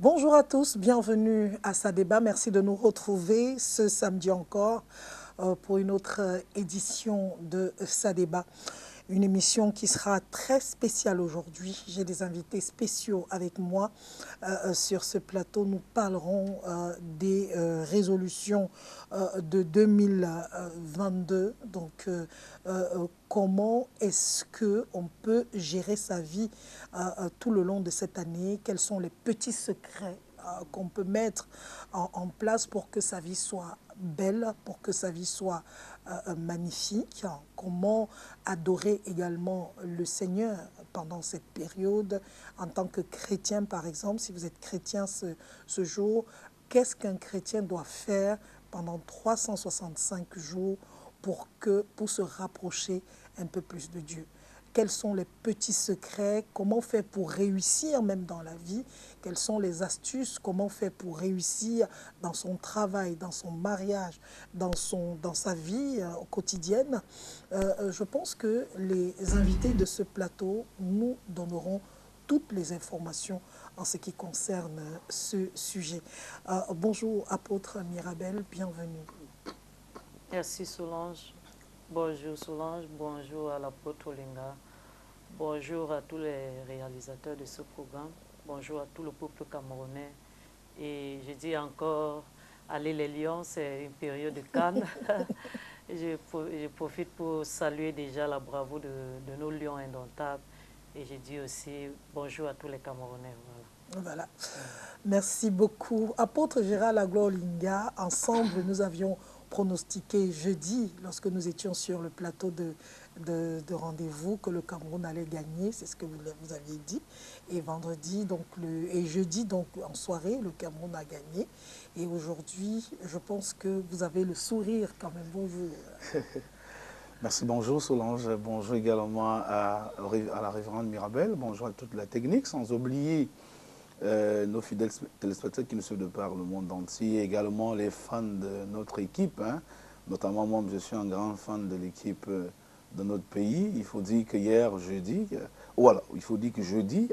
Bonjour à tous, bienvenue à Sadébat. Merci de nous retrouver ce samedi encore pour une autre édition de Sadébat. Une émission qui sera très spéciale aujourd'hui. J'ai des invités spéciaux avec moi sur ce plateau. Nous parlerons des résolutions de 2022. Donc, comment est-ce qu'on peut gérer sa vie tout le long de cette année? Quels sont les petits secrets qu'on peut mettre en place pour que sa vie soit belle, pour que sa vie soit magnifique? Comment adorer également le Seigneur pendant cette période en tant que chrétien, par exemple? Si vous êtes chrétien ce jour, qu'est-ce qu'un chrétien doit faire pendant 365 jours pour se rapprocher un peu plus de Dieu? Quels sont les petits secrets? Comment faire pour réussir même dans la vie? Quelles sont les astuces? Comment faire pour réussir dans son travail, dans son mariage, dans sa vie quotidienne? Je pense que les invités de ce plateau nous donneront toutes les informations en ce qui concerne ce sujet. Bonjour, apôtre Mirabel, bienvenue. Merci Solange. Bonjour Solange, bonjour à l'apôtre Olinga, bonjour à tous les réalisateurs de ce programme, bonjour à tout le peuple camerounais. Et je dis encore, allez les Lions, c'est une période de Cannes. Je profite pour saluer déjà la bravoure de nos Lions indomptables. Et je dis aussi bonjour à tous les Camerounais. Voilà. Merci beaucoup. Apôtre Gérald Aglo-Olinga, ensemble, nous avions pronostiqué jeudi, lorsque nous étions sur le plateau de rendez-vous, que le Cameroun allait gagner, c'est ce que vous aviez dit. Et vendredi, et jeudi, donc en soirée, le Cameroun a gagné. Et aujourd'hui, je pense que vous avez le sourire quand même. Bonjour. Merci, bonjour Solange, bonjour également à la révérende Mirabel, bonjour à toute la technique, sans oublier nos fidèles téléspectateurs qui nous suivent de par le monde entier, également les fans de notre équipe, notamment moi, je suis un grand fan de l'équipe de notre pays. Il faut dire que hier, jeudi, il faut dire que jeudi,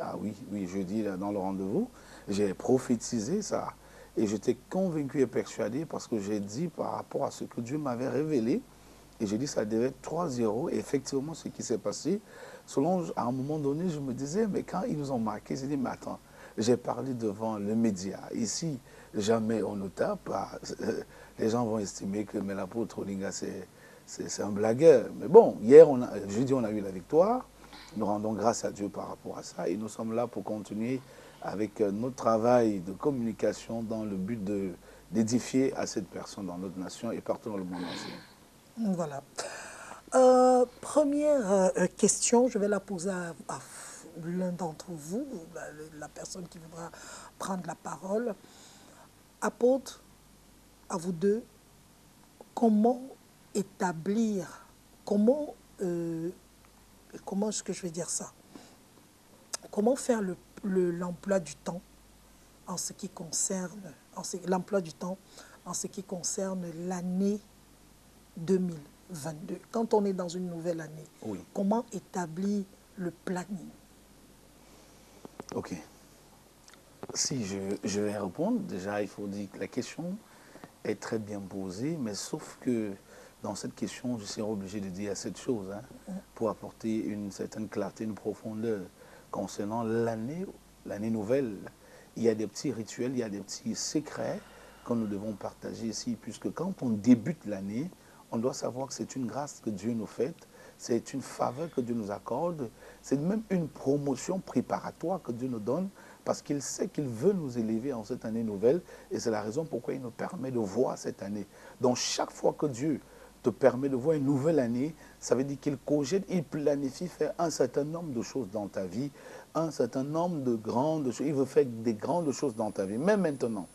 jeudi, dans le rendez-vous, j'ai prophétisé ça. Et j'étais convaincu et persuadé parce que j'ai dit par rapport à ce que Dieu m'avait révélé, et j'ai dit que ça devait être 3-0. Et effectivement, ce qui s'est passé, Solange, à un moment donné, je me disais, mais quand ils nous ont marqué, j'ai dit, mais attends, j'ai parlé devant le média. Ici, jamais on nous tape. Les gens vont estimer que l'apôtre Olinga, c'est un blagueur. Mais bon, jeudi, on a eu la victoire. Nous rendons grâce à Dieu par rapport à ça. Et nous sommes là pour continuer avec notre travail de communication dans le but d'édifier à cette personne dans notre nation et partout dans le monde entier. Voilà. Première question, je vais la poser à l'un d'entre vous, la personne qui voudra prendre la parole. Apôtre, à vous deux, comment établir, comment est-ce que je vais dire ça? Comment faire l'emploi du temps en ce qui concerne, l'emploi du temps en ce qui concerne l'année 2022, quand on est dans une nouvelle année, oui. Comment établir le planning? Ok. Si je vais répondre, déjà il faut dire que la question est très bien posée, mais sauf que dans cette question, je serai obligé de dire cette chose pour apporter une certaine clarté, une profondeur concernant l'année nouvelle. Il y a des petits rituels, il y a des petits secrets que nous devons partager ici, puisque quand on débute l'année, on doit savoir que c'est une grâce que Dieu nous fait, c'est une faveur que Dieu nous accorde, c'est même une promotion préparatoire que Dieu nous donne, parce qu'il sait qu'il veut nous élever en cette année nouvelle, et c'est la raison pourquoi il nous permet de voir cette année. Donc chaque fois que Dieu te permet de voir une nouvelle année, ça veut dire qu'il cogite, il planifie faire un certain nombre de choses dans ta vie, un certain nombre de grandes choses, il veut faire des grandes choses dans ta vie. Mais maintenant,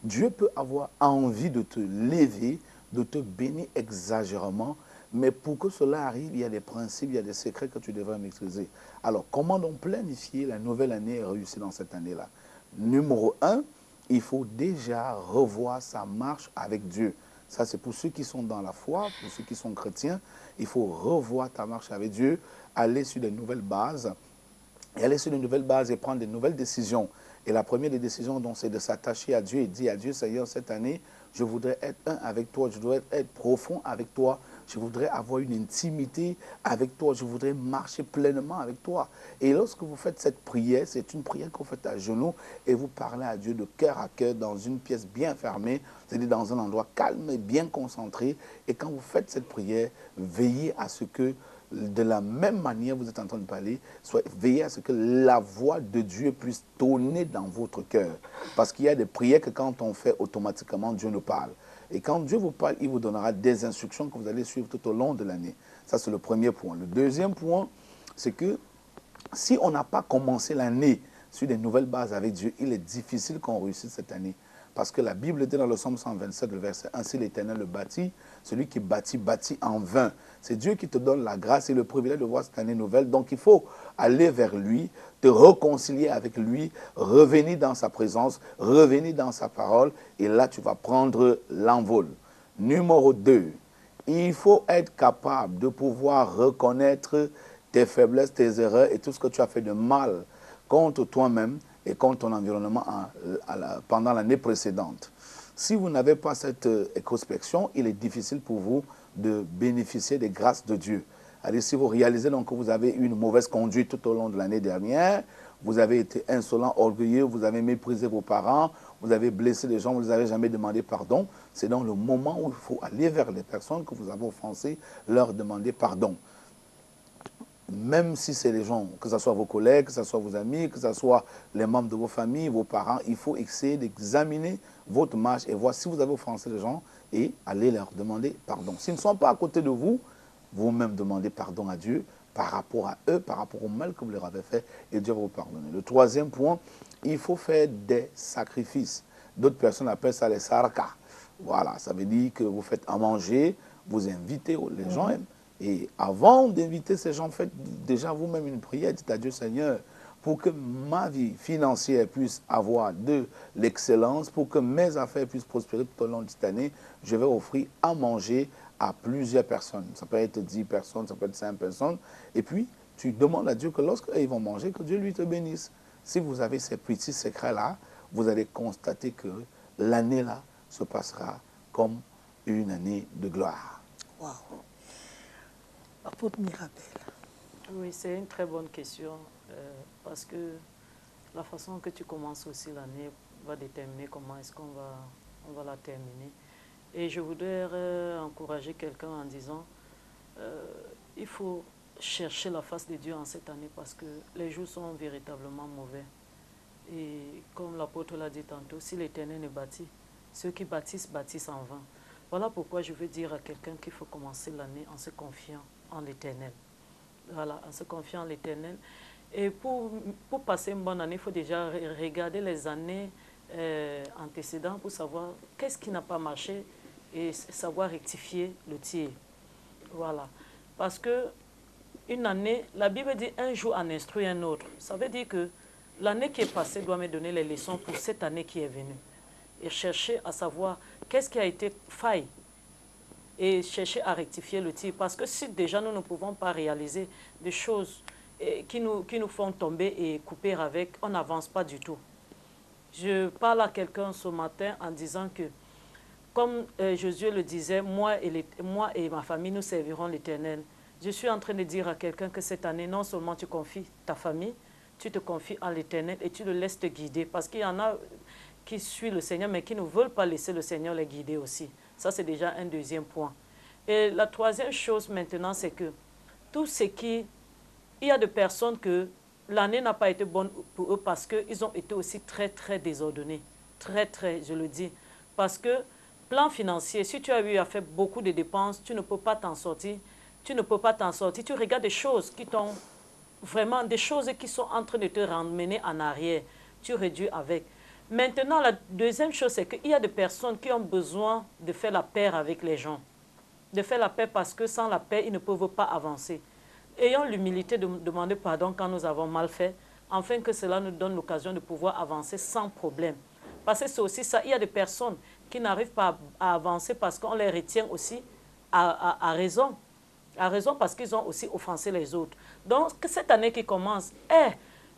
Dieu peut avoir envie de te lever, de te bénir exagérément, mais pour que cela arrive, il y a des principes, il y a des secrets que tu devrais maîtriser. Alors, comment donc planifier la nouvelle année et réussir dans cette année-là? Numéro 1, il faut déjà revoir sa marche avec Dieu. Ça, c'est pour ceux qui sont dans la foi, pour ceux qui sont chrétiens. Il faut revoir ta marche avec Dieu, aller sur de nouvelles bases, et aller sur de nouvelles bases et prendre de nouvelles décisions. Et la première des décisions, donc, c'est de s'attacher à Dieu et dire à Dieu, Seigneur, cette année, je voudrais être un avec toi, je voudrais être profond avec toi, je voudrais avoir une intimité avec toi, je voudrais marcher pleinement avec toi. Et lorsque vous faites cette prière, c'est une prière que vous faites à genoux et vous parlez à Dieu de cœur à cœur dans une pièce bien fermée, c'est-à-dire dans un endroit calme et bien concentré. Et quand vous faites cette prière, veillez à ce que de la même manière vous êtes en train de parler, veillez à ce que la voix de Dieu puisse tonner dans votre cœur. Parce qu'il y a des prières que quand on fait automatiquement, Dieu nous parle. Et quand Dieu vous parle, il vous donnera des instructions que vous allez suivre tout au long de l'année. Ça, c'est le premier point. Le deuxième point, c'est que si on n'a pas commencé l'année sur des nouvelles bases avec Dieu, il est difficile qu'on réussisse cette année. Parce que la Bible dit dans le Psaume 127, le verset 1, si l'Éternel le bâtit, celui qui bâtit, bâtit en vain. C'est Dieu qui te donne la grâce et le privilège de voir cette année nouvelle. Donc il faut aller vers lui, te réconcilier avec lui, revenir dans sa présence, revenir dans sa parole, et là tu vas prendre l'envol. Numéro 2, il faut être capable de pouvoir reconnaître tes faiblesses, tes erreurs et tout ce que tu as fait de mal contre toi-même et contre ton environnement pendant l'année précédente. Si vous n'avez pas cette introspection, il est difficile pour vous de bénéficier des grâces de Dieu. C'est-à-dire, si vous réalisez donc que vous avez eu une mauvaise conduite tout au long de l'année dernière, vous avez été insolent, orgueilleux, vous avez méprisé vos parents, vous avez blessé les gens, vous ne les avez jamais demandé pardon, c'est dans le moment où il faut aller vers les personnes que vous avez offensées, leur demander pardon. Même si c'est les gens, que ce soit vos collègues, que ce soit vos amis, que ce soit les membres de vos familles, vos parents, il faut essayer d'examiner votre marche et voir si vous avez offensé les gens et aller leur demander pardon. S'ils ne sont pas à côté de vous, vous-même demandez pardon à Dieu par rapport à eux, par rapport au mal que vous leur avez fait et Dieu va vous pardonner. Le troisième point, il faut faire des sacrifices. D'autres personnes appellent ça les sarkas. Voilà, ça veut dire que vous faites à manger, vous invitez les gens. Et avant d'inviter ces gens, faites déjà vous-même une prière. Dites à Dieu, Seigneur, pour que ma vie financière puisse avoir de l'excellence, pour que mes affaires puissent prospérer tout au long de cette année, je vais offrir à manger à plusieurs personnes. Ça peut être 10 personnes, ça peut être 5 personnes. Et puis, tu demandes à Dieu que lorsqu'ils vont manger, que Dieu lui te bénisse. Si vous avez ces petits secrets-là, vous allez constater que l'année-là se passera comme une année de gloire. Waouh. Apôtre Mirabel. Oui, c'est une très bonne question parce que la façon que tu commences aussi l'année va déterminer comment est-ce qu'on va la terminer. Et je voudrais encourager quelqu'un en disant il faut chercher la face de Dieu en cette année parce que les jours sont véritablement mauvais. Et comme l'apôtre l'a dit tantôt, si l'Éternel ne bâtit, ceux qui bâtissent, bâtissent en vain. Voilà pourquoi je veux dire à quelqu'un qu'il faut commencer l'année en se confiant en l'Éternel. Voilà, en se confiant en l'Éternel. Et pour passer une bonne année, il faut déjà regarder les années antécédentes pour savoir qu'est-ce qui n'a pas marché et savoir rectifier le tir. Voilà. Parce que une année, la Bible dit un jour en instruit un autre. Ça veut dire que l'année qui est passée doit me donner les leçons pour cette année qui est venue. Et chercher à savoir qu'est-ce qui a été faille et chercher à rectifier le tir. Parce que si déjà nous ne pouvons pas réaliser des choses qui nous font tomber et couper avec, on n'avance pas du tout. Je parle à quelqu'un ce matin en disant que, comme Josué le disait, moi et ma famille, nous servirons l'Éternel. Je suis en train de dire à quelqu'un que cette année, non seulement tu confies ta famille, tu te confies à l'Éternel et tu le laisses te guider. Parce qu'il y en a qui suivent le Seigneur, mais qui ne veulent pas laisser le Seigneur les guider aussi. Ça, c'est déjà un deuxième point. Et la troisième chose maintenant, c'est que tout ce qui... Il y a des personnes que l'année n'a pas été bonne pour eux parce qu'ils ont été aussi très, très désordonnés. Très, très, je le dis. Parce que, plan financier, si tu as eu à faire beaucoup de dépenses, tu ne peux pas t'en sortir. Tu ne peux pas t'en sortir. Tu regardes des choses qui t'ont... Vraiment, des choses qui sont en train de te ramener en arrière. Tu réduis avec. Maintenant, la deuxième chose, c'est qu'il y a des personnes qui ont besoin de faire la paix avec les gens. De faire la paix parce que sans la paix, ils ne peuvent pas avancer. Ayons l'humilité de demander pardon quand nous avons mal fait, afin que cela nous donne l'occasion de pouvoir avancer sans problème. Parce que c'est aussi ça, il y a des personnes qui n'arrivent pas à avancer parce qu'on les retient aussi à raison. À raison parce qu'ils ont aussi offensé les autres. Donc, cette année qui commence,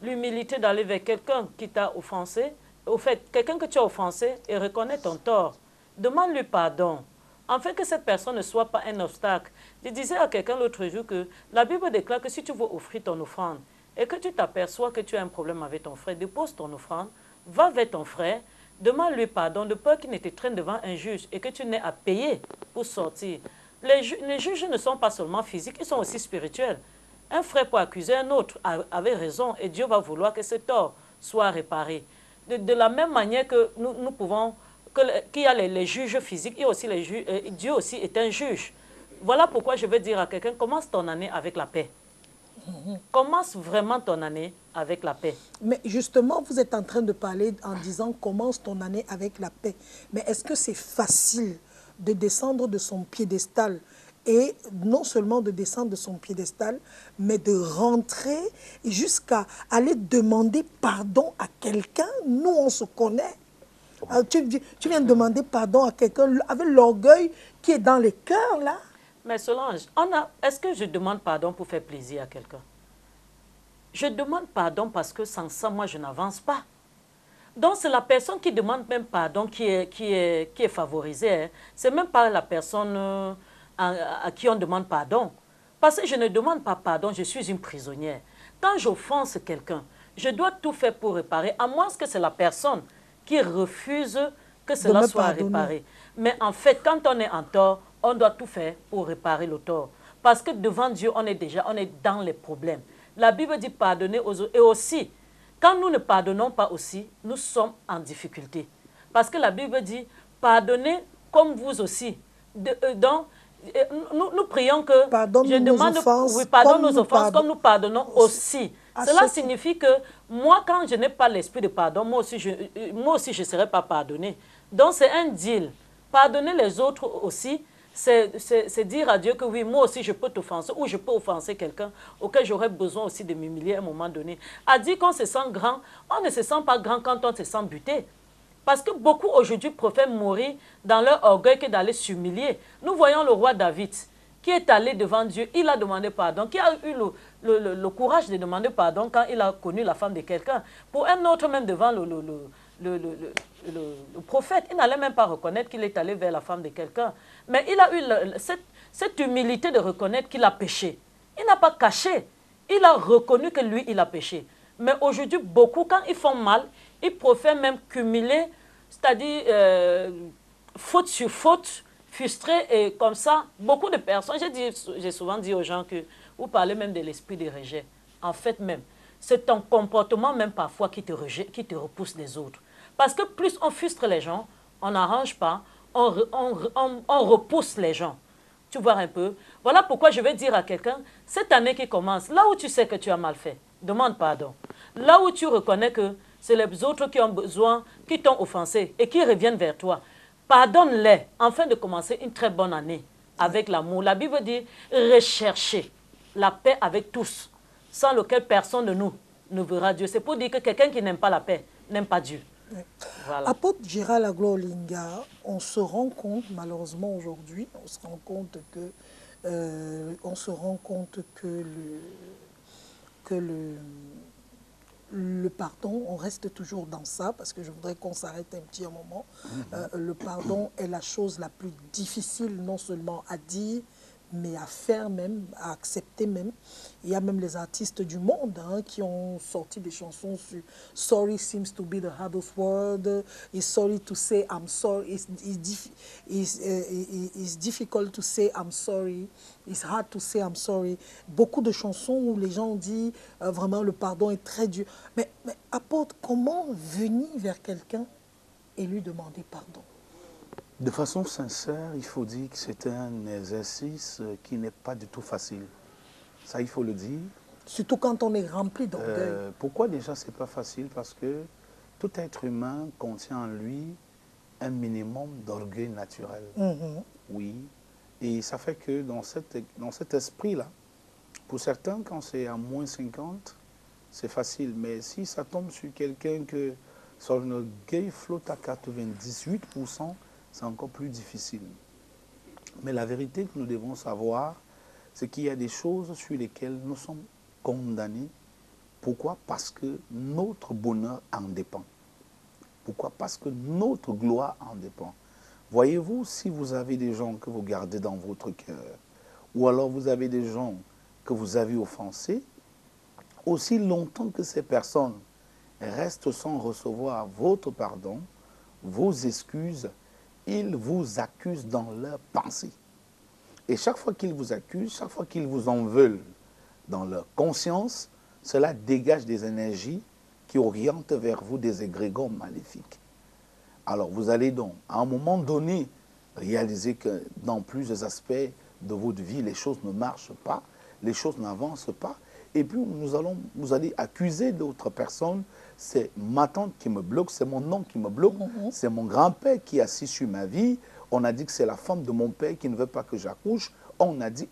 l'humilité d'aller vers quelqu'un qui t'a offensé, au fait, quelqu'un que tu as offensé et reconnaît ton tort. Demande-lui pardon, afin que cette personne ne soit pas un obstacle. Je disais à quelqu'un l'autre jour que la Bible déclare que si tu veux offrir ton offrande et que tu t'aperçois que tu as un problème avec ton frère, dépose ton offrande, va vers ton frère, demande-lui pardon de peur qu'il ne te traîne devant un juge et que tu n'aies à payer pour sortir. Les juges ne sont pas seulement physiques, ils sont aussi spirituels. Un frère peut accuser un autre avait raison et Dieu va vouloir que ce tort soit réparé. De la même manière que nous pouvons, qu'il y a les juges physiques, et aussi les juges, Dieu aussi est un juge. Voilà pourquoi je veux dire à quelqu'un, commence ton année avec la paix. Commence vraiment ton année avec la paix. Mais justement, vous êtes en train de parler en disant commence ton année avec la paix. Mais est-ce que c'est facile de descendre de son piédestal et non seulement de descendre de son piédestal, mais de rentrer jusqu'à aller demander pardon à quelqu'un? Nous, on se connaît. Tu viens de demander pardon à quelqu'un avec l'orgueil qui est dans les cœurs, là. Mais Solange, est-ce que je demande pardon pour faire plaisir à quelqu'un? Je demande pardon parce que sans ça, moi, je n'avance pas. Donc, c'est la personne qui demande même pardon qui est favorisée. Hein. C'est même pas la personne à qui on demande pardon. Parce que je ne demande pas pardon, je suis une prisonnière. Quand j'offense quelqu'un, je dois tout faire pour réparer, à moins que c'est la personne qui refuse que cela soit réparé. Mais en fait, quand on est en tort, on doit tout faire pour réparer le tort. Parce que devant Dieu, on est dans les problèmes. La Bible dit pardonner aux autres. Et aussi, quand nous ne pardonnons pas aussi, nous sommes en difficulté. Parce que la Bible dit pardonnez comme vous aussi. Donc, nous prions que pardonne nos offenses, pardonne nos offenses comme nous pardonnons aussi. Cela signifie que moi, quand je n'ai pas l'esprit de pardon, moi aussi, je ne serai pas pardonné. Donc, c'est un deal. Pardonner les autres aussi, c'est dire à Dieu que oui, moi aussi, je peux t'offenser ou je peux offenser quelqu'un auquel j'aurais besoin aussi de m'humilier à un moment donné. À dire qu'on se sent grand, on ne se sent pas grand quand on se sent buté. Parce que beaucoup aujourd'hui préfèrent mourir dans leur orgueil que d'aller s'humilier. Nous voyons le roi David qui est allé devant Dieu, il a demandé pardon, qui a eu le courage de demander pardon quand il a connu la femme de quelqu'un. Pour un autre même devant le prophète, il n'allait même pas reconnaître qu'il est allé vers la femme de quelqu'un. Mais il a eu cette humilité de reconnaître qu'il a péché. Il n'a pas caché, il a reconnu que lui, il a péché. Mais aujourd'hui, beaucoup, quand ils font mal, ils préfèrent même cumuler, c'est-à-dire faute sur faute, frustrés et comme ça. Beaucoup de personnes, j'ai souvent dit aux gens que vous parlez même de l'esprit de rejet. En fait même, c'est ton comportement même parfois qui te rejette, qui te repousse des autres. Parce que plus on frustre les gens, on n'arrange pas, on repousse les gens. Tu vois un peu? Voilà pourquoi je vais dire à quelqu'un, cette année qui commence, là où tu sais que tu as mal fait, demande pardon. Là où tu reconnais que c'est les autres qui ont besoin, qui t'ont offensé et qui reviennent vers toi, pardonne-les afin de commencer une très bonne année avec l'amour. La Bible dit rechercher la paix avec tous, sans lequel personne de nous ne verra Dieu. C'est pour dire que quelqu'un qui n'aime pas la paix n'aime pas Dieu. Oui. Voilà. Apôtre Gérald Aglo Olinga, on se rend compte, malheureusement aujourd'hui, on se rend compte que le pardon, on reste toujours dans ça, parce que je voudrais qu'on s'arrête un petit moment. Le pardon est la chose la plus difficile, non seulement à dire, mais à faire même, à accepter même. Il y a même les artistes du monde qui ont sorti des chansons sur « Sorry seems to be the hardest word »,« It's sorry to say I'm sorry »,« It's difficult to say I'm sorry »,« It's hard to say I'm sorry ». Beaucoup de chansons où les gens ont dit vraiment le pardon est très dur. Mais apôtre, comment venir vers quelqu'un et lui demander pardon? De façon sincère, il faut dire que c'est un exercice qui n'est pas du tout facile. Ça, il faut le dire. Surtout quand on est rempli d'orgueil. Pourquoi déjà c'est pas facile? Parce que tout être humain contient en lui un minimum d'orgueil naturel. Oui. Et ça fait que dans cet esprit-là, pour certains, quand c'est à moins 50, c'est facile. Mais si ça tombe sur quelqu'un que son orgueil flotte à 98%, c'est encore plus difficile. Mais la vérité que nous devons savoir, c'est qu'il y a des choses sur lesquelles nous sommes condamnés Pourquoi? Parce que notre bonheur en dépend. Pourquoi? Parce que notre gloire en dépend. Voyez-vous, si vous avez des gens que vous gardez dans votre cœur, ou alors vous avez des gens que vous avez offensés, aussi longtemps que ces personnes restent sans recevoir votre pardon, vos excuses, ils vous accusent dans leurs pensées. Et chaque fois qu'ils vous accusent, chaque fois qu'ils vous en veulent dans leur conscience, cela dégage des énergies qui orientent vers vous des égrégores maléfiques. Alors vous allez donc, à un moment donné, réaliser que dans plusieurs aspects de votre vie, les choses ne marchent pas, les choses n'avancent pas, et puis vous allez accuser d'autres personnes. C'est ma tante qui me bloque, c'est mon oncle qui me bloque, c'est mon grand-père qui est assis sur ma vie. On a dit que c'est la femme de mon père qui ne veut pas que j'accouche. On a dit,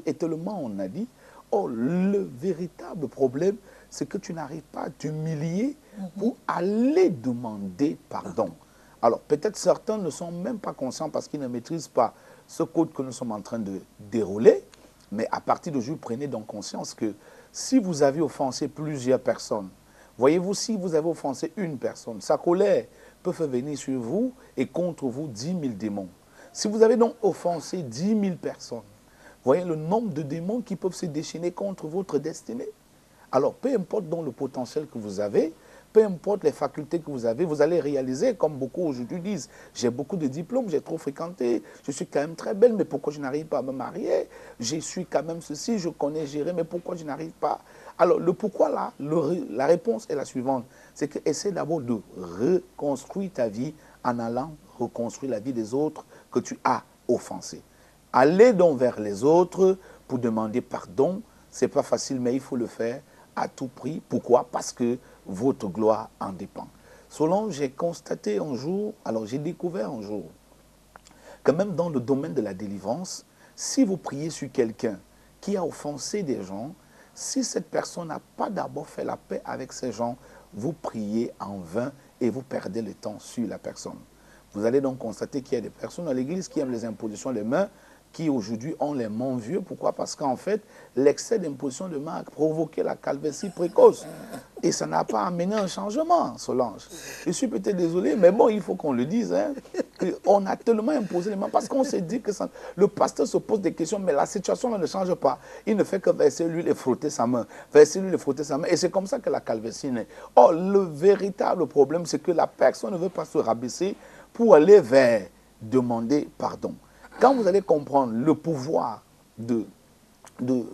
et tellement on a dit. Oh, le véritable problème, c'est que tu n'arrives pas à t'humilier pour aller demander pardon. Alors, peut-être certains ne sont même pas conscients parce qu'ils ne maîtrisent pas ce code que nous sommes en train de dérouler. Mais à partir d'aujourd'hui, prenez donc conscience que si vous avez offensé plusieurs personnes, voyez-vous, si vous avez offensé une personne, sa colère peut faire venir sur vous et contre vous 10 000 démons. Si vous avez donc offensé 10 000 personnes, voyez le nombre de démons qui peuvent se déchaîner contre votre destinée. Alors, peu importe donc le potentiel que vous avez, peu importe les facultés que vous avez, vous allez réaliser, comme beaucoup aujourd'hui disent, j'ai beaucoup de diplômes, j'ai trop fréquenté, je suis quand même très belle, mais pourquoi je n'arrive pas à me marier? Je suis quand même ceci, je connais gérer, mais pourquoi je n'arrive pas? Alors, le pourquoi là, la réponse est la suivante, c'est que essaie d'abord de reconstruire ta vie en allant reconstruire la vie des autres que tu as offensés. Allez donc vers les autres pour demander pardon, ce n'est pas facile, mais il faut le faire à tout prix. Pourquoi? Parce que votre gloire en dépend. Solange, j'ai constaté un jour, alors j'ai découvert un jour, que même dans le domaine de la délivrance, si vous priez sur quelqu'un qui a offensé des gens, si cette personne n'a pas d'abord fait la paix avec ces gens, vous priez en vain et vous perdez le temps sur la personne. Vous allez donc constater qu'il y a des personnes à l'église qui aiment les impositions des mains, qui aujourd'hui ont les mains vieux. Pourquoi? Parce qu'en fait, l'excès d'imposition de main a provoqué la calvitie précoce. Et ça n'a pas amené un changement, Solange. Je suis peut-être désolé, mais bon, il faut qu'on le dise. Hein, on a tellement imposé les mains parce qu'on s'est dit que le pasteur se pose des questions, mais la situation ne change pas. Il ne fait que verser l'huile et frotter sa main. Verser l'huile et frotter sa main. Et c'est comme ça que la calvitie naît. Or, le véritable problème, c'est que la personne ne veut pas se rabaisser pour aller vers demander pardon. Quand vous allez comprendre le pouvoir de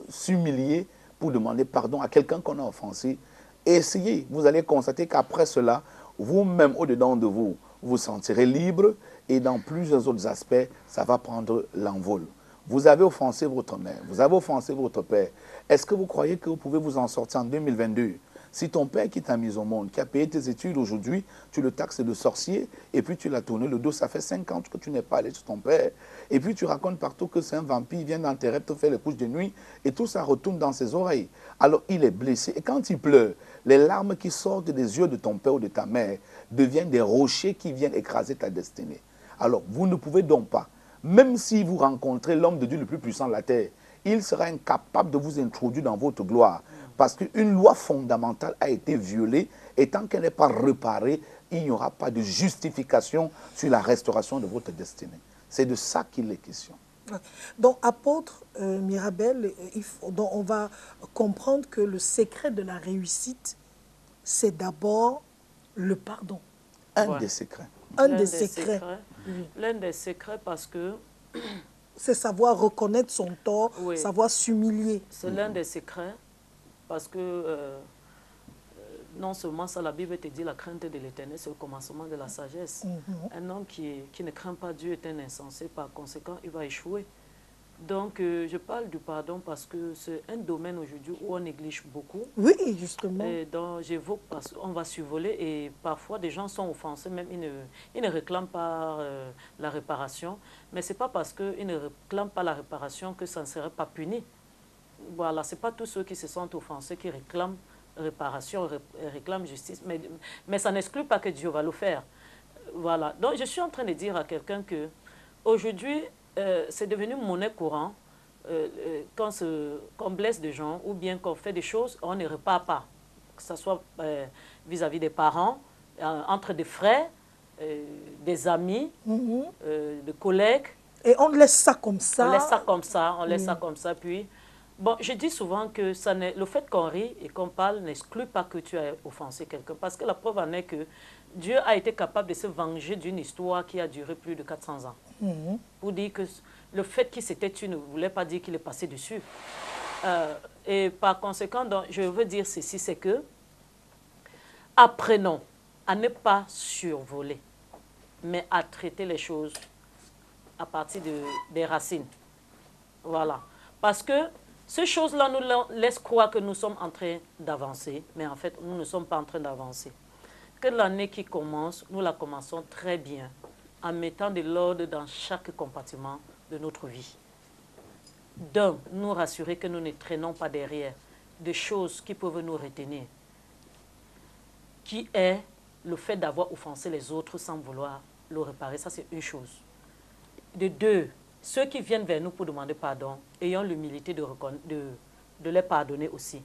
s'humilier pour demander pardon à quelqu'un qu'on a offensé, essayez, vous allez constater qu'après cela, vous-même, au-dedans de vous, vous sentirez libre et dans plusieurs autres aspects, ça va prendre l'envol. Vous avez offensé votre mère, vous avez offensé votre père. Est-ce que vous croyez que vous pouvez vous en sortir en 2022 ? Si ton père qui t'a mis au monde, qui a payé tes études aujourd'hui, tu le taxes de sorcier et puis tu l'as tourné le dos, ça fait 5 ans que tu n'es pas allé chez ton père. Et puis tu racontes partout que c'est un vampire, il vient dans tes rêves te faire les couches de nuit et tout ça retourne dans ses oreilles. Alors il est blessé et quand il pleure, les larmes qui sortent des yeux de ton père ou de ta mère deviennent des rochers qui viennent écraser ta destinée. Alors vous ne pouvez donc pas, même si vous rencontrez l'homme de Dieu le plus puissant de la terre, il sera incapable de vous introduire dans votre gloire. Parce qu'une loi fondamentale a été violée et tant qu'elle n'est pas réparée, il n'y aura pas de justification sur la restauration de votre destinée. C'est de ça qu'il est question. Donc, apôtre Mirabel, donc on va comprendre que le secret de la réussite, c'est d'abord le pardon. Un des secrets. Un des secrets. L'un des secrets parce que... C'est savoir reconnaître son tort, oui, savoir s'humilier. C'est l'un des secrets parce que non seulement ça, la Bible te dit la crainte de l'Éternel, c'est le commencement de la sagesse. Un homme qui ne craint pas Dieu est un insensé, par conséquent, il va échouer. Donc, je parle du pardon parce que c'est un domaine aujourd'hui où on néglige beaucoup. Oui, justement. Et donc, j'évoque parce qu'on va survoler et parfois des gens sont offensés, même ils ne réclament pas la réparation. Mais ce n'est pas parce qu'ils ne réclament pas la réparation que ça ne serait pas puni. Voilà, ce n'est pas tous ceux qui se sentent offensés qui réclament réparation, réclament justice. Mais ça n'exclut pas que Dieu va le faire. Voilà. Donc, je suis en train de dire à quelqu'un que aujourd'hui, c'est devenu monnaie courante quand on blesse des gens ou bien qu'on fait des choses, on ne répare pas. que ce soit vis-à-vis des parents, entre des frères, des amis, des collègues. Et on laisse ça comme ça. On laisse ça comme ça, on laisse ça comme ça. Puis, bon, je dis souvent que le fait qu'on rit et qu'on parle n'exclut pas que tu as offensé quelqu'un. Parce que la preuve en est que Dieu a été capable de se venger d'une histoire qui a duré plus de 400 ans. Pour dire que le fait qu'il s'était tué ne voulait pas dire qu'il est passé dessus. Et par conséquent, donc, je veux dire ceci, c'est que apprenons à ne pas survoler, mais à traiter les choses à partir des racines. Voilà. Parce que ces choses-là nous laissent croire que nous sommes en train d'avancer, mais en fait, nous ne sommes pas en train d'avancer. Que l'année qui commence, nous la commençons très bien, en mettant de l'ordre dans chaque compartiment de notre vie. D'un, nous rassurer que nous ne traînons pas derrière des choses qui peuvent nous retenir, qui est le fait d'avoir offensé les autres sans vouloir le réparer. Ça, c'est une chose. De deux, ceux qui viennent vers nous pour demander pardon, ayant l'humilité de les pardonner aussi.